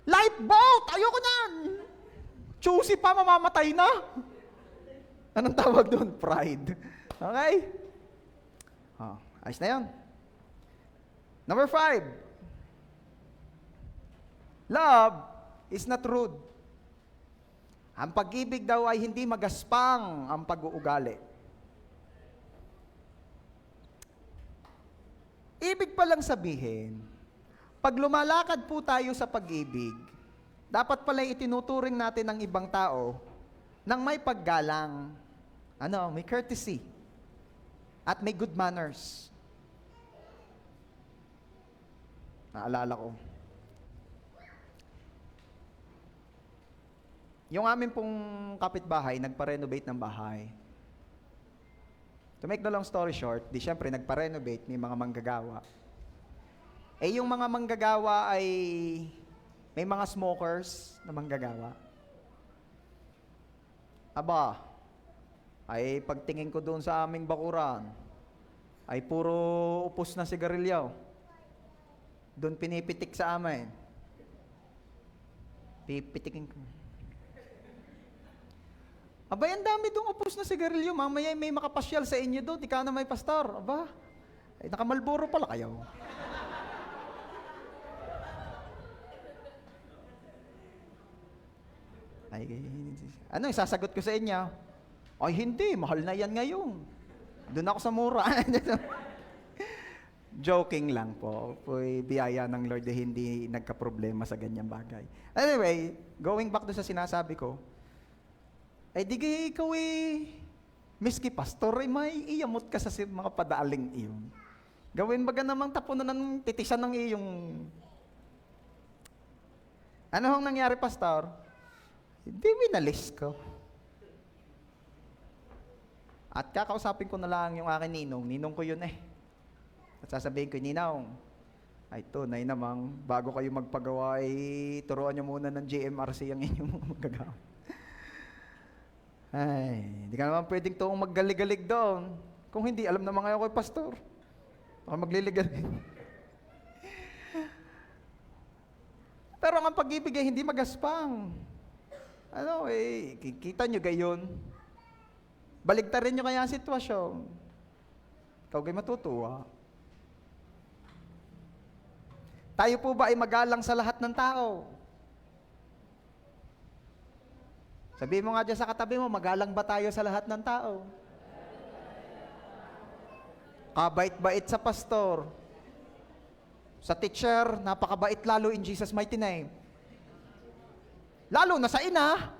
Lifeboat! Ayoko nan! Choosy pa, mamamatay na. Anong tawag doon? Pride. Okay? Ayos na yun. Number 5. Love is not rude. Ang pag-ibig daw ay hindi magaspang ang pag-uugali. Ibig palang sabihin, pag lumalakad po tayo sa pag-ibig, dapat pala itinuturing natin ang ibang tao ng may paggalang, may courtesy, at may good manners. Naalala ko. Yung amin pong kapitbahay, nagpa-renovate ng bahay. To make the long story short, syempre nagpa-renovate, may mga manggagawa. Yung mga manggagawa ay may mga smokers na manggagawa. Aba, ay pagtingin ko doon sa aming bakuran, ay puro upos na sigarilyo. Doon pinipitik sa amin. Pipitikin ko. Aba, ang dami doon upos na sigarilyo. Mamaya may makapasyal sa inyo doon. Di ka na may pastor. Aba, ay nakamalboro pala kayo. Ano, isasagot ko sa inyo? Ay, hindi. Mahal na yan ngayon. Doon ako sa mura. Joking lang po. Biyaya ng Lord na hindi nagka-problema sa ganyang bagay. Anyway, going back to sa sinasabi ko, di ikaw miski pastor, may iyamot ka sa mga padaaling iyon. Gawin baga namang tapunan ng titisan ng iyong... Ano hong nangyari, pastor? Hindi, winalis ko. At kakausapin ko na lang yung aking ninong. Ninong ko yun At sasabihin ko, Ninong, ay tunay namang, bago kayo magpagawa, turuan nyo muna ng GMRC ang inyong magagawa. Ay, hindi ka naman pwedeng toong maggalig-galig doon. Kung hindi, alam naman kayo kay pastor. Baka magliligalig. Pero ang pag-ibig ay hindi magaspang. Kita nyo gayon. Baligtarin nyo kaya ang sitwasyon. Ikaw kayo matutuwa. Tayo po ba ay magalang sa lahat ng tao? Sabihin mo nga dyan sa katabi mo, magalang ba tayo sa lahat ng tao? Kabait-bait sa pastor. Sa teacher, napakabait lalo in Jesus' mighty name. Lalo na sa ina.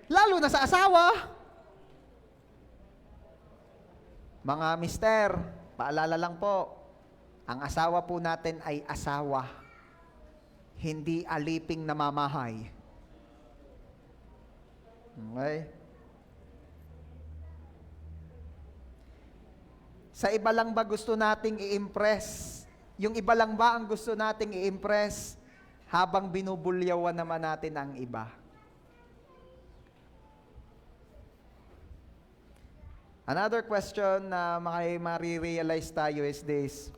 Lalo na sa asawa. Mga mister, paalala lang po, ang asawa po natin ay asawa, hindi aliping namamahay. Okay? Sa iba lang ba gusto nating i-impress? Yung iba lang ba ang gusto nating i-impress habang binubulyawan naman natin ang iba? Another question na marirealize tayo is this: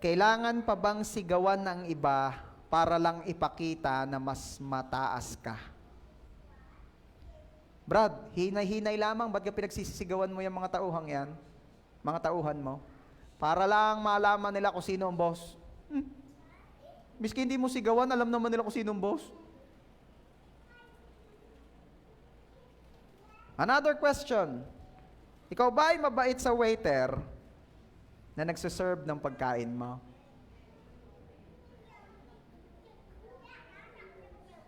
kailangan pa bang sigawan ng iba para lang ipakita na mas mataas ka? Brad, hinay-hinay lamang, ba't ka pinagsisisigawan mo yung mga tauhang yan? Mga tauhan mo? Para lang malaman nila kung sino ang boss. Miski hindi mo sigawan, alam naman nila kung sino ang boss. Another question. Ikaw ba ay mabait sa waiter na nagsiserve ng pagkain mo?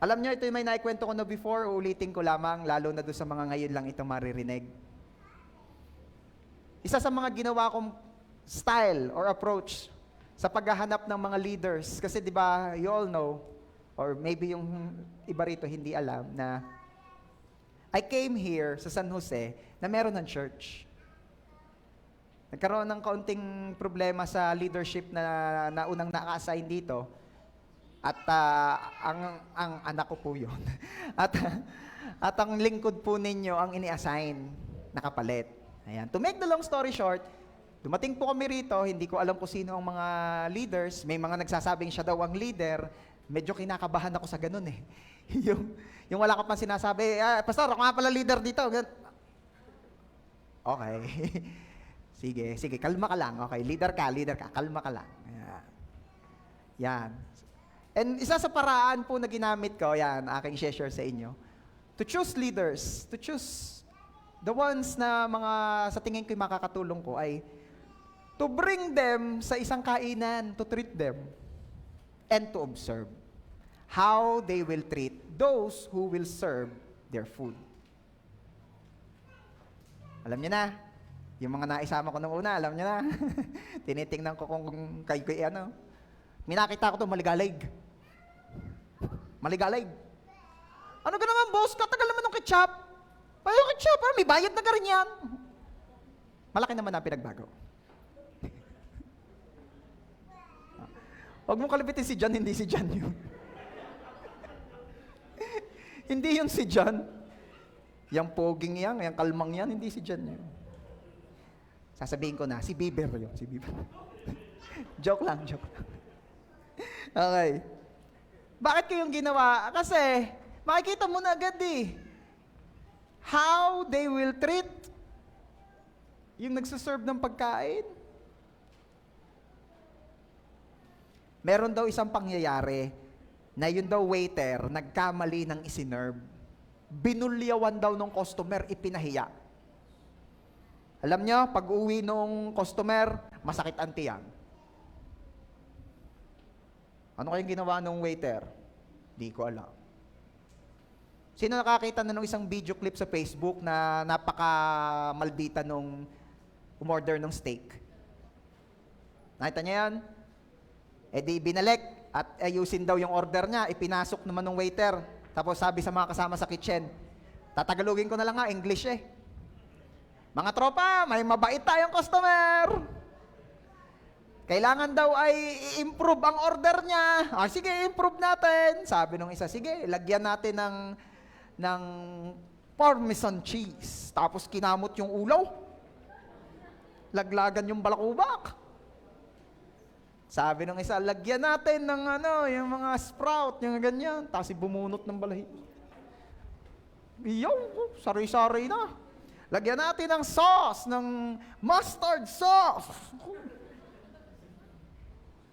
Alam niyo, ito yung may naikwento ko na before, uulitin ko lamang, lalo na doon sa mga ngayon lang ito maririnig. Isa sa mga ginawa kong style or approach sa paghahanap ng mga leaders, kasi di ba, you all know, or maybe yung iba rito hindi alam, na I came here sa San Jose na meron ng church. Nagkaroon ng kaunting problema sa leadership na unang naka-assign dito. At ang anak ko po yun. at ang lingkod po ninyo ang ini-assign na kapalit. Ayan. To make the long story short, dumating po kami rito, hindi ko alam kung sino ang mga leaders. May mga nagsasabing siya daw ang leader. Medyo kinakabahan ako sa ganun eh. yung wala ka pang sinasabi, Pastor, ako nga pala leader dito. Okay. Sige, kalma ka lang. Okay, leader ka, kalma ka lang. Yan. And isa sa paraan po na ginamit ko, yan, aking share sa inyo, to choose leaders, to choose the ones na mga sa tingin ko makakatulong ko ay to bring them sa isang kainan, to treat them, and to observe how they will treat those who will serve their food. Alam niyo na, yung mga naisama ko nung una, alam niyo na. Tinitingnan ko kung kayo ano. Minakita ko ito, maligalig. Maligalig. Ano ka naman, boss? Katagal naman ng ketchup. Ay, yung ketchup, may bayad na ka rin yan. Malaki naman ang pinagbago. Huwag mong kalibitin si John, hindi si John yun. Hindi yun si John. Yang poging yan, yang kalmang yan, hindi si John yun. Sasabihin ko na, si Bieber yun, si Bieber. Joke lang. Okay. Bakit ko yung ginawa? Kasi, makikita mo na agad eh. How they will treat yung nagsaserve ng pagkain. Meron daw isang pangyayari na yun daw waiter, nagkamali ng isinerve. Binulyawan daw ng customer, ipinahiya. Alam nyo, pag uwi nung customer, masakit ang tiyan. Ano kayong ginawa ng waiter? Di ko alam. Sino nakakita na ng isang video clip sa Facebook na napaka-maldita nung umorder ng steak? Nakita niya yan? E di binalik at ayusin daw yung order niya, ipinasok naman ng waiter. Tapos sabi sa mga kasama sa kitchen, tatagalogin ko na lang nga, English eh. Mga tropa, may mabait tayong customer. Kailangan daw ay i-improve ang order niya. Sige, improve natin. Sabi nung isa, sige, lagyan natin ng Parmesan cheese. Tapos kinamot yung ulaw. Laglagan yung balakubak. Sabi nung isa, lagyan natin ng yung mga sprout, yung ganyan. Tapos bumunot ng balahibo. Iyaw, sari-sari na. Lagyan natin ng sauce, ng mustard sauce.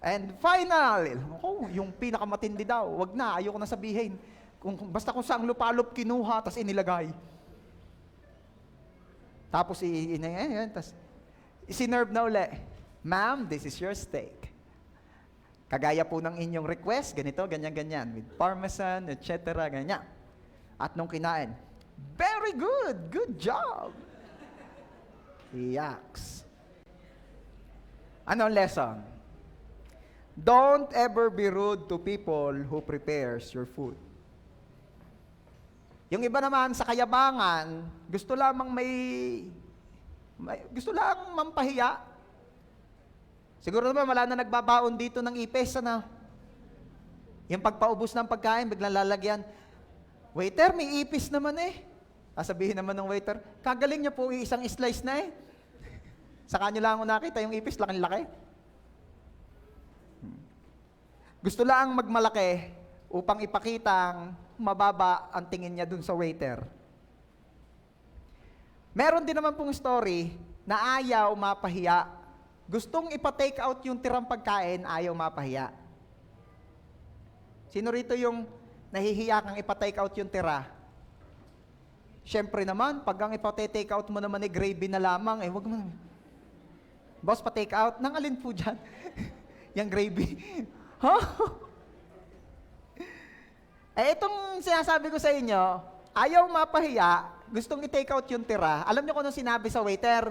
And final, yung pinakamatindi daw, wag na, ayoko na sabihin. Basta kung saan lupalop kinuha, tas inilagay. Tapos isinerve na uli. Ma'am, this is your steak. Kagaya po ng inyong request, ganito, ganyan, with parmesan, etc., ganyan. At nung kinain, very good job. Yaks. Anong lesson? Don't ever be rude to people who prepares your food. Yung iba naman sa kayabangan, gusto lamang gusto lang mampahiya. Siguro naman wala na nagbabaon dito ng ipes, Yung pagpaubos ng pagkain, biglang lalagyan. Waiter, may ipis naman eh. Sabihin naman ng waiter, kagaling niya po isang slice na eh. Saka nyo lang ako nakita yung ipis, laki-laki. Gusto lang magmalaki upang ipakitang mababa ang tingin niya dun sa waiter. Meron din naman pong story na ayaw mapahiya gustong ipa-take out yung tirang pagkain, ayaw mapahiya. Sino rito yung nahihiya kang ipa-take out yung tira? Siyempre naman, pag ang ipa-take out mo naman ay gravy na lamang, wag mo. Boss, pa-take out? Nang alin po dyan? Yung gravy. Huh? Itong sinasabi ko sa inyo, ayaw mapahiya, gustong i-take out yung tira. Alam niyo kung anong sinabi sa waiter?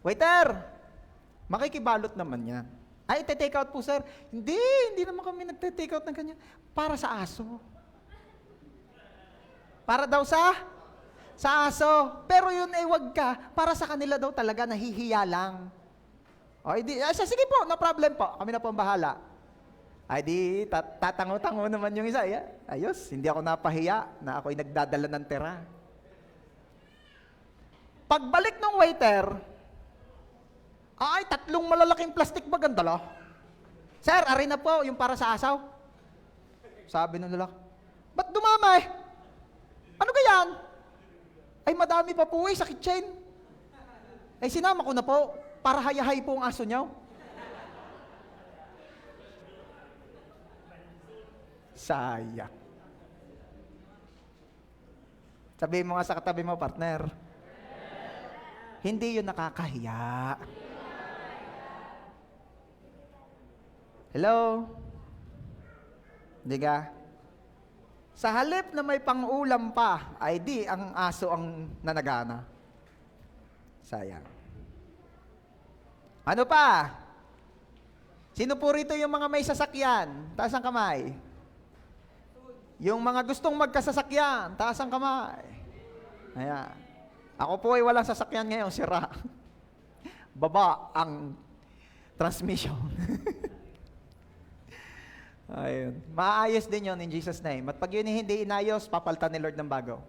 Waiter, makikibalot naman yan. Ay, ite-take out po, sir. Hindi naman kami nagte-take out ng ganyan. Para sa aso. Para daw sa aso. Pero yun wag ka. Para sa kanila daw talaga, nahihiya lang. O, sige po, no problem po. Kami na po ang bahala. Ay di, tatango-tango naman yung isa. Ayos, hindi ako napahiya na ako'y nagdadala ng tira. Pagbalik ng waiter, ay, 3 malalaking plastic bag ang dala. Sir, ari na po, yung para sa asaw. Sabi ng lalaki, ba't dumamay? Ano ganyan? Ay, madami pa po sa kitchen. Ay, sinama ko na po, para hayahay po ang aso niyo. Sayang. Sabihin mo nga sa katabi mo, partner, hindi yun nakakahiya. Hello? Hindi ka? Sa halip na may pang-ulam pa, ay di ang aso ang nanagana. Sayang. Ano pa? Sino po rito yung mga may sasakyan? Taas ang kamay. Yung mga gustong magkasasakyan, taas ang kamay. Ayan. Ako po ay walang sasakyan ngayon, sira. Baba ang transmission. Ayun. Maayos din yon in Jesus' name. At pag yun hindi inayos, papalitan ni Lord ng bago.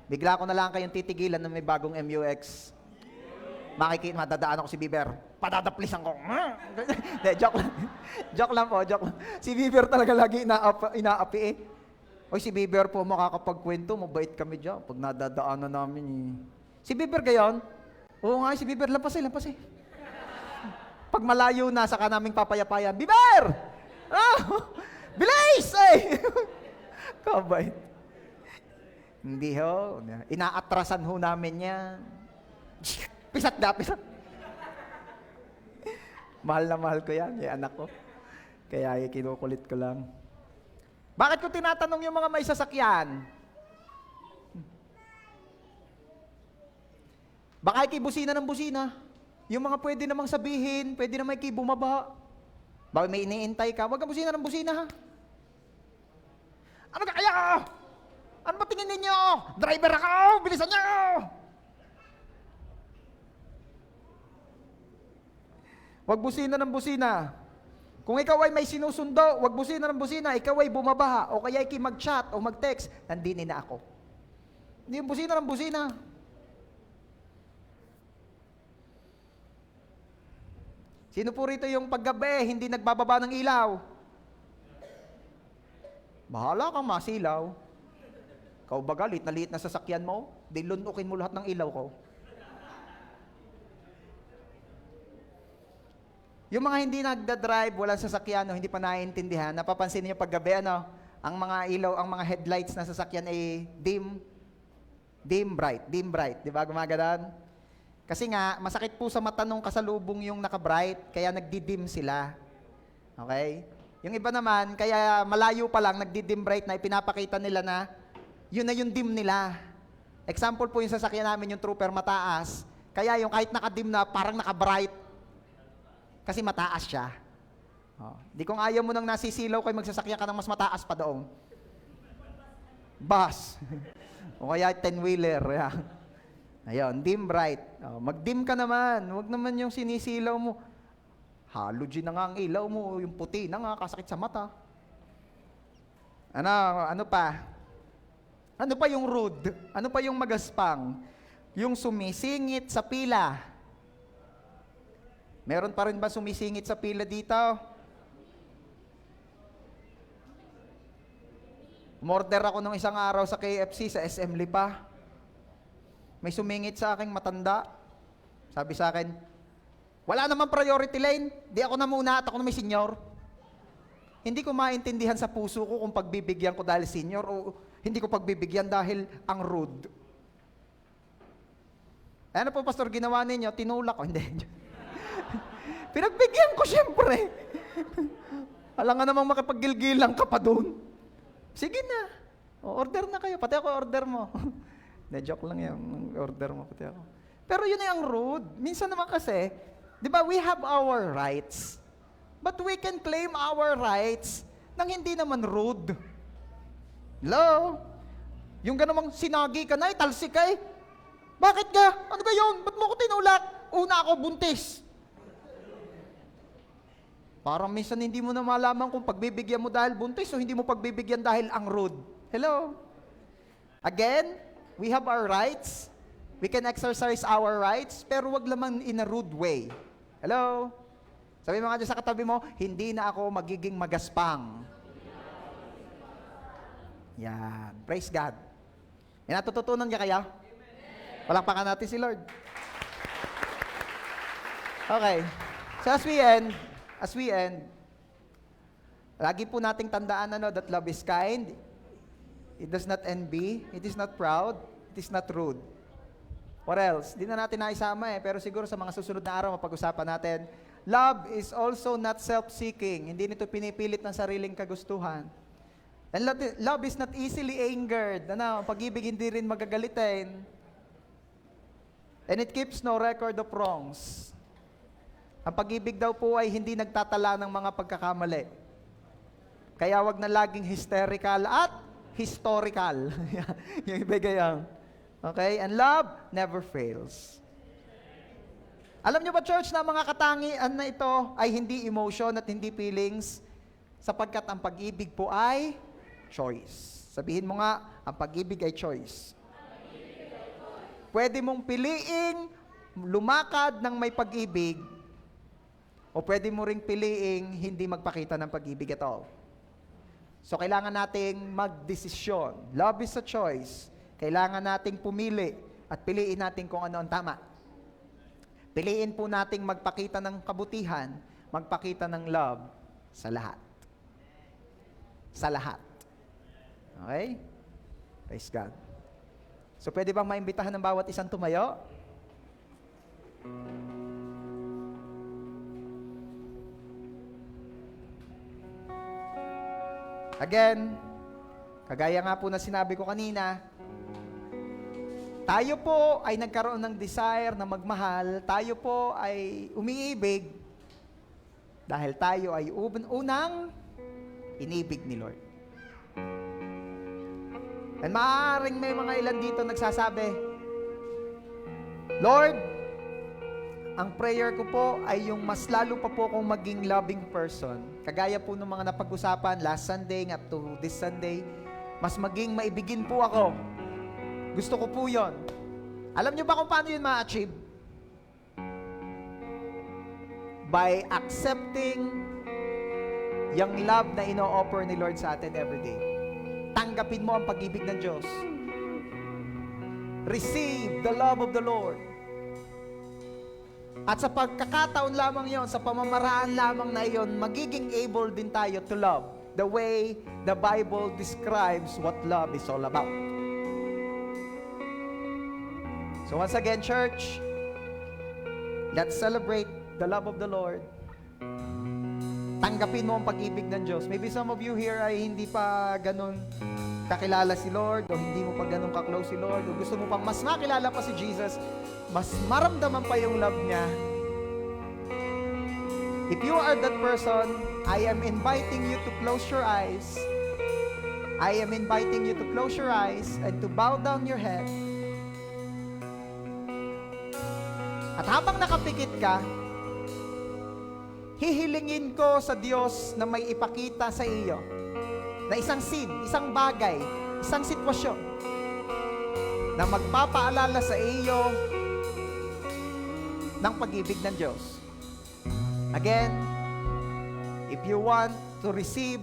Bigla ko na lang kayong titigilan na may bagong MUX. Madadaan ako si Bieber. Padadaplisan ko. Joke lang. Joke lang po, joke lang. Si Bieber talaga lagi inaapi eh. Oy, si Bieber po makakapagkwento, mabait kami dyan. Pag nadadaanan namin eh. Si Bieber gayon? Oo nga, si Bieber, lampas eh. Pag malayo na, saka naming papayapayan, Bieber! Oh, bilis! Eh! Kabait. Hindi ho. Inaatrasan ho namin yan. Pisat. Mahal na mahal ko yan, yung anak ko. Kaya kinukulit ko lang. Bakit ko tinatanong yung mga may sasakyan? Baka ikibusina ng busina. Yung mga pwede namang sabihin, pwede naman bumaba. Baka may iniintay ka, wag kang busina ng busina ha. Ano ka kaya? Ano ba tingin ninyo? Driver ako! Bilisan niyo! Wag busina ng busina. Kung ikaw ay may sinusundo, wag busina ng busina, ikaw ay bumaba, o kaya mag-chat o mag-text, nandini na ako. Hindi yung busina ng busina. Sino po rito yung paggabi, hindi nagbababa ng ilaw? Bahala kang masilaw. Kau baga, liit na sasakyan mo, dilunukin mo lahat ng ilaw ko. Yung mga hindi nagda-drive, walang sasakyan, hindi pa naiintindihan, napapansin niyo paggabi, ang mga ilaw, ang mga headlights na sasakyan ay dim, bright. Di ba gumaganon? Kasi nga, masakit po sa mata nung kasalubong yung naka-bright, kaya nagdi-dim sila. Okay? Yung iba naman, kaya malayo pa lang, nagdi-dim bright na ipinapakita nila na, yun na yung dim nila. Example po yung sasakyan namin, yung trooper mataas, kaya yung kahit naka-dim na, parang naka-bright, kasi mataas siya. Di kung ayaw mo nang nasisilaw kayo magsasakyan ka ng mas mataas pa doon. Bus. O kaya 10-wheeler. Ayun, dim bright. Mag-dim ka naman. Huwag naman yung sinisilaw mo. Halogen na nga ang ilaw mo. Yung puti na nga, kasakit sa mata. Ano pa? Ano pa yung rude? Ano pa yung magaspang? Yung sumisingit sa pila. Meron pa rin ba sumisingit sa pila dito? Umorder ako nung isang araw sa KFC, sa SM Lipa. May sumingit sa aking matanda. Sabi sa akin, wala naman priority lane, di ako na muna at ako na may senior. Hindi ko maintindihan sa puso ko kung pagbibigyan ko dahil senior o hindi ko pagbibigyan dahil ang rude. Ano po, Pastor, ginawa ninyo? Tinulak ko. Hindi. Pinagbigyan ko, syempre. Alam nga namang makipaggilgilang ka pa doon. Sige na. Order na kayo. Pati ako order mo. Hindi, joke lang yan. Order mo, pati ako. Pero yun ay ang rude. Minsan naman kasi, di ba, we have our rights. But we can claim our rights nang hindi naman rude. Hello? Yung ganun sinagi ka na, talsik ka eh. Bakit ka? Ano ba yun? Ba't mo ko tinulak? Una ako buntis. Parang minsan hindi mo na malaman kung pagbibigyan mo dahil buntis o hindi mo pagbibigyan dahil ang rude. Hello? Again, we have our rights. We can exercise our rights, pero wag lamang in a rude way. Hello? Sabi mo nga dyan sa katabi mo, hindi na ako magiging magaspang. Yan. Praise God. May natututunan ka kaya? Palakpakan natin si Lord. Okay. So as we end, lagi po nating tandaan that love is kind. It does not envy. It is not proud. It is not rude. What else? Di na natin naisama pero siguro sa mga susunod na araw mapag-usapan natin. Love is also not self-seeking. Hindi nito pinipilit ng sariling kagustuhan. And love is not easily angered. Pag-ibig hindi rin magagalitin. And it keeps no record of wrongs. Ang pag-ibig daw po ay hindi nagtatala ng mga pagkakamali. Kaya wag na laging hysterical at historical. Yung ibigay ang. Okay? And love never fails. Alam niyo ba, church, na mga katangian na ito ay hindi emotion at hindi feelings sapagkat ang pag-ibig po ay choice. Sabihin mo nga, ang pag-ibig ay choice. Pwede mong piliing lumakad ng may pag-ibig o pwede mo ring piliing hindi magpakita ng pag-ibig at all. So, kailangan nating magdesisyon. Love is a choice. Kailangan nating pumili at piliin natin kung ano ang tama. Piliin po nating magpakita ng kabutihan, magpakita ng love sa lahat. Sa lahat. Okay? Praise God. So, pwede bang maimbitahan ng bawat isang tumayo? Again, kagaya nga po na sinabi ko kanina, tayo po ay nagkaroon ng desire na magmahal, tayo po ay umiibig dahil tayo ay unang inibig ni Lord. And maaaring may mga ilan dito nagsasabi, Lord, ang prayer ko po ay yung mas lalo pa po akong maging loving person. Kagaya po ng mga napag-usapan last Sunday up to this Sunday, mas maging maibigin po ako. Gusto ko po yun. Alam niyo ba kung paano yun ma-achieve? By accepting yung love na ino-offer ni Lord sa atin every day. Tanggapin mo ang pag-ibig ng Diyos. Receive the love of the Lord. At sa pagkakataon lamang yon, sa pamamaraan lamang na yon, magiging able din tayo to love the way the Bible describes what love is all about. So once again, church, let's celebrate the love of the Lord. Tanggapin mo ang pag-ibig ng Diyos. Maybe some of you here ay hindi pa ganun kakilala si Lord o hindi mo pa ganun ka-close si Lord o gusto mo pang mas makilala pa si Jesus, mas maramdaman pa yung love niya. If you are that person, I am inviting you to close your eyes. I am inviting you to close your eyes and to bow down your head. At habang nakapikit ka, hihilingin ko sa Diyos na may ipakita sa iyo na isang scene, isang bagay, isang sitwasyon na magpapaalala sa iyo ng pag-ibig ng Diyos. Again, if you want to receive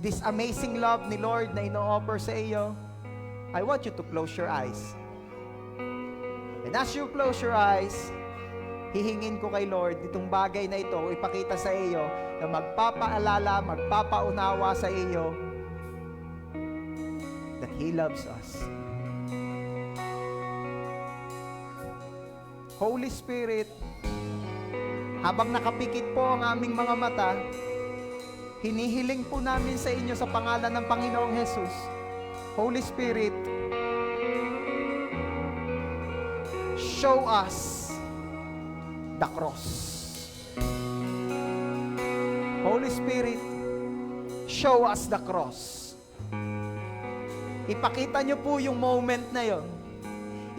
this amazing love ni Lord na ino-offer sa iyo, I want you to close your eyes. And as you close your eyes, hihingin ko kay Lord, itong bagay na ito, ipakita sa iyo, na magpapaalala, magpapaunawa sa iyo, that He loves us. Holy Spirit, habang nakapikit po ang aming mga mata, hinihiling po namin sa inyo sa pangalan ng Panginoong Jesus. Holy Spirit, show us the cross. Holy Spirit, show us the cross. Ipakita nyo po yung moment na yon.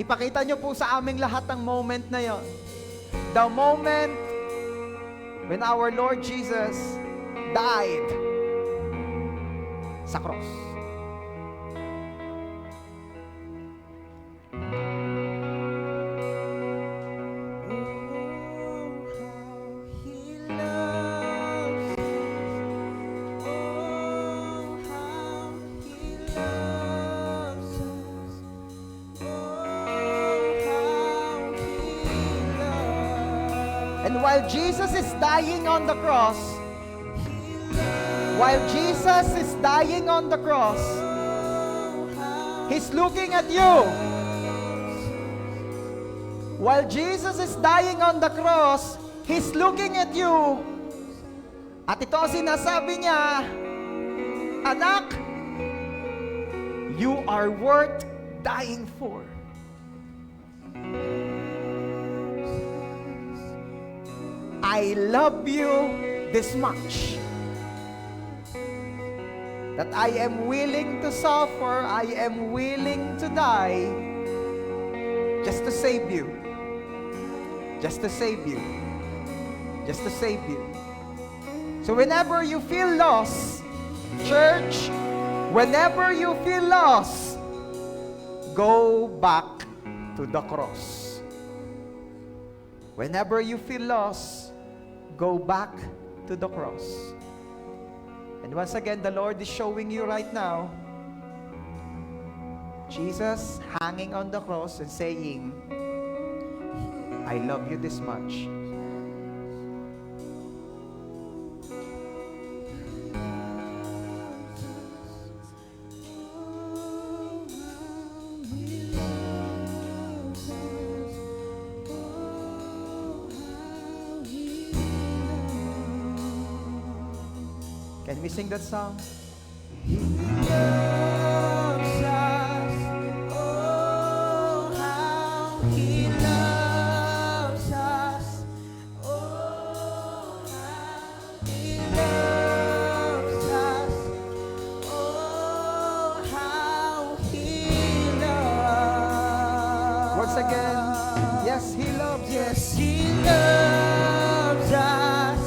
Ipakita nyo po sa aming lahat ang moment na yon. The moment when our Lord Jesus died sa cross. And while Jesus is dying on the cross, He's looking at you. While Jesus is dying on the cross, He's looking at you. At ito ang sinasabi niya, anak, you are worth dying for. I love you this much that I am willing to suffer, I am willing to die just to save you. Just to save you. Just to save you. So whenever you feel lost, church, whenever you feel lost, go back to the cross. Whenever you feel lost, go back to the cross. And once again, the Lord is showing you right now, Jesus hanging on the cross and saying, I love you this much. Can we sing that song? He loves us. Oh, how He loves us. Oh, how He loves us. Oh, how He loves. Once again, yes, He loves. Yes, He loves us.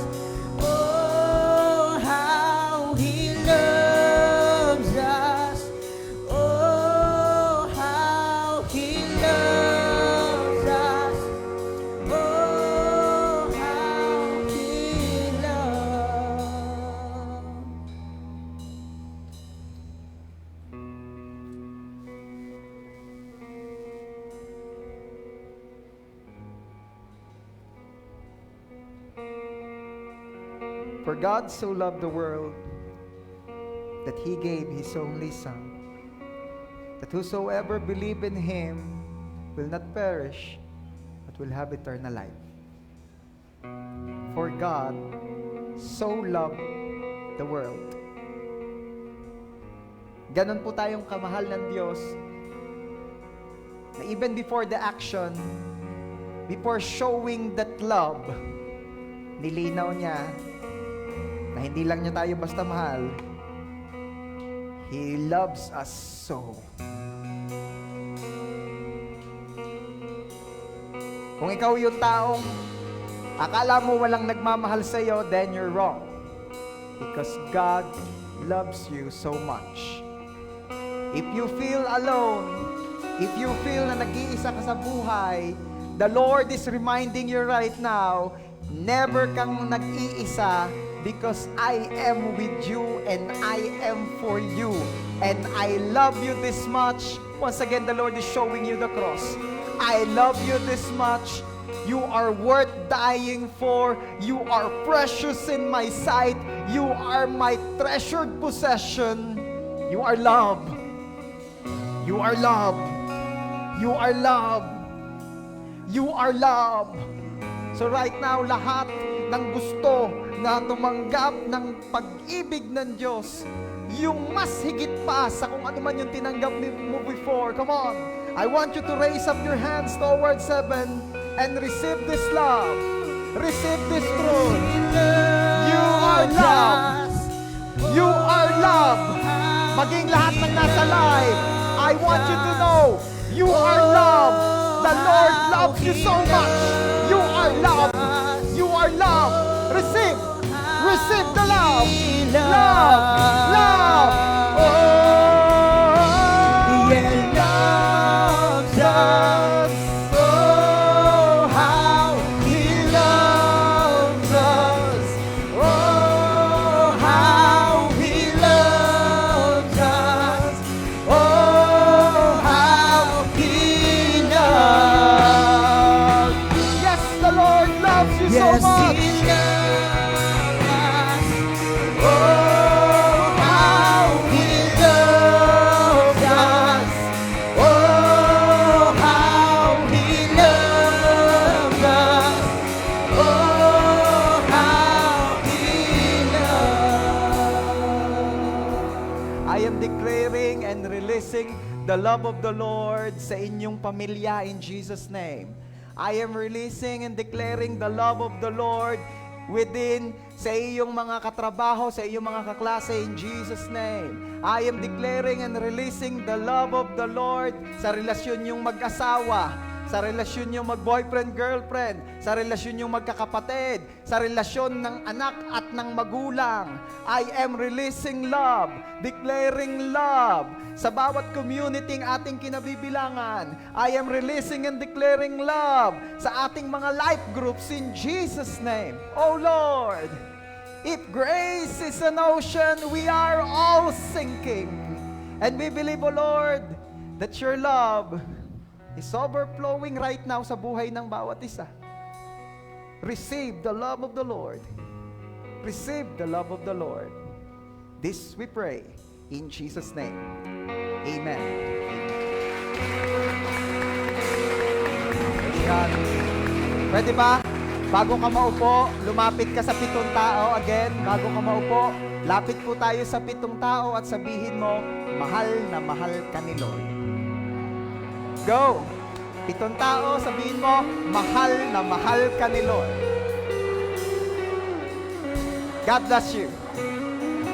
For God so loved the world that He gave His only Son, that whosoever believe in Him will not perish, but will have eternal life. For God so loved the world. Ganon po tayong kamahal ng Diyos, na even before the action, before showing that love, nilinaw niya na hindi lang niya tayo basta mahal, He loves us so. Kung ikaw yung taong akala mo walang nagmamahal sa iyo, then you're wrong. Because God loves you so much. If you feel alone, if you feel na nag-iisa ka sa buhay, the Lord is reminding you right now, never kang nag-iisa, because I am with you and I am for you and I love you this much. Once again, the Lord is showing you the cross. I love you this much You are worth dying for. You are precious in my sight. You are my treasured possession. You are love. You are love. You are love. You are love. So right now, lahat ng gusto na tumanggap ng pag-ibig ng Diyos, yung mas higit pa sa kung ano man yung tinanggap mo before. Come on. I want you to raise up your hands towards heaven and receive this love. Receive this truth. You are love. You are love. Maging lahat ng nasa live, I want you to know, you are love. The Lord loves you so much. You are love. You are love. Receive. Receive the love. Love. Love. Oh,
Yeah, loves us. Oh, how He loves us. Oh, how He loves us. Oh, how He loves.
yes, the Lord loves you so
Yes,
much.
He loves us. Oh, how He loves us. Oh, how He loves us. Oh, how He loves.
I am declaring and releasing the love of the Lord sa inyong pamilya in Jesus' name. I am releasing and declaring the love of the Lord within sa iyong mga katrabaho, sa iyong mga kaklase in Jesus' name. I am declaring and releasing the love of the Lord sa relasyon yung mag-asawa, sa relasyon yung mag-boyfriend-girlfriend, sa relasyon yung magkakapatid, sa relasyon ng anak at ng magulang. I am releasing love, declaring love sa bawat community ng ating kinabibilangan. I am releasing and declaring love sa ating mga life groups in Jesus' name. Oh Lord, if grace is an ocean, we are all sinking. And we believe, oh Lord, that your love is overflowing right now sa buhay ng bawat isa. Receive the love of the Lord. Receive the love of the Lord. This we pray in Jesus' name. Amen. Amen. Pwede ba? Bago ka maupo, lumapit ka sa 7 tao. Again, bago ka maupo, lapit po tayo sa 7 tao at sabihin mo, mahal na mahal ka ni Lord. Go! 7 tao, sabihin mo, mahal na mahal ka ni Lord. God bless you.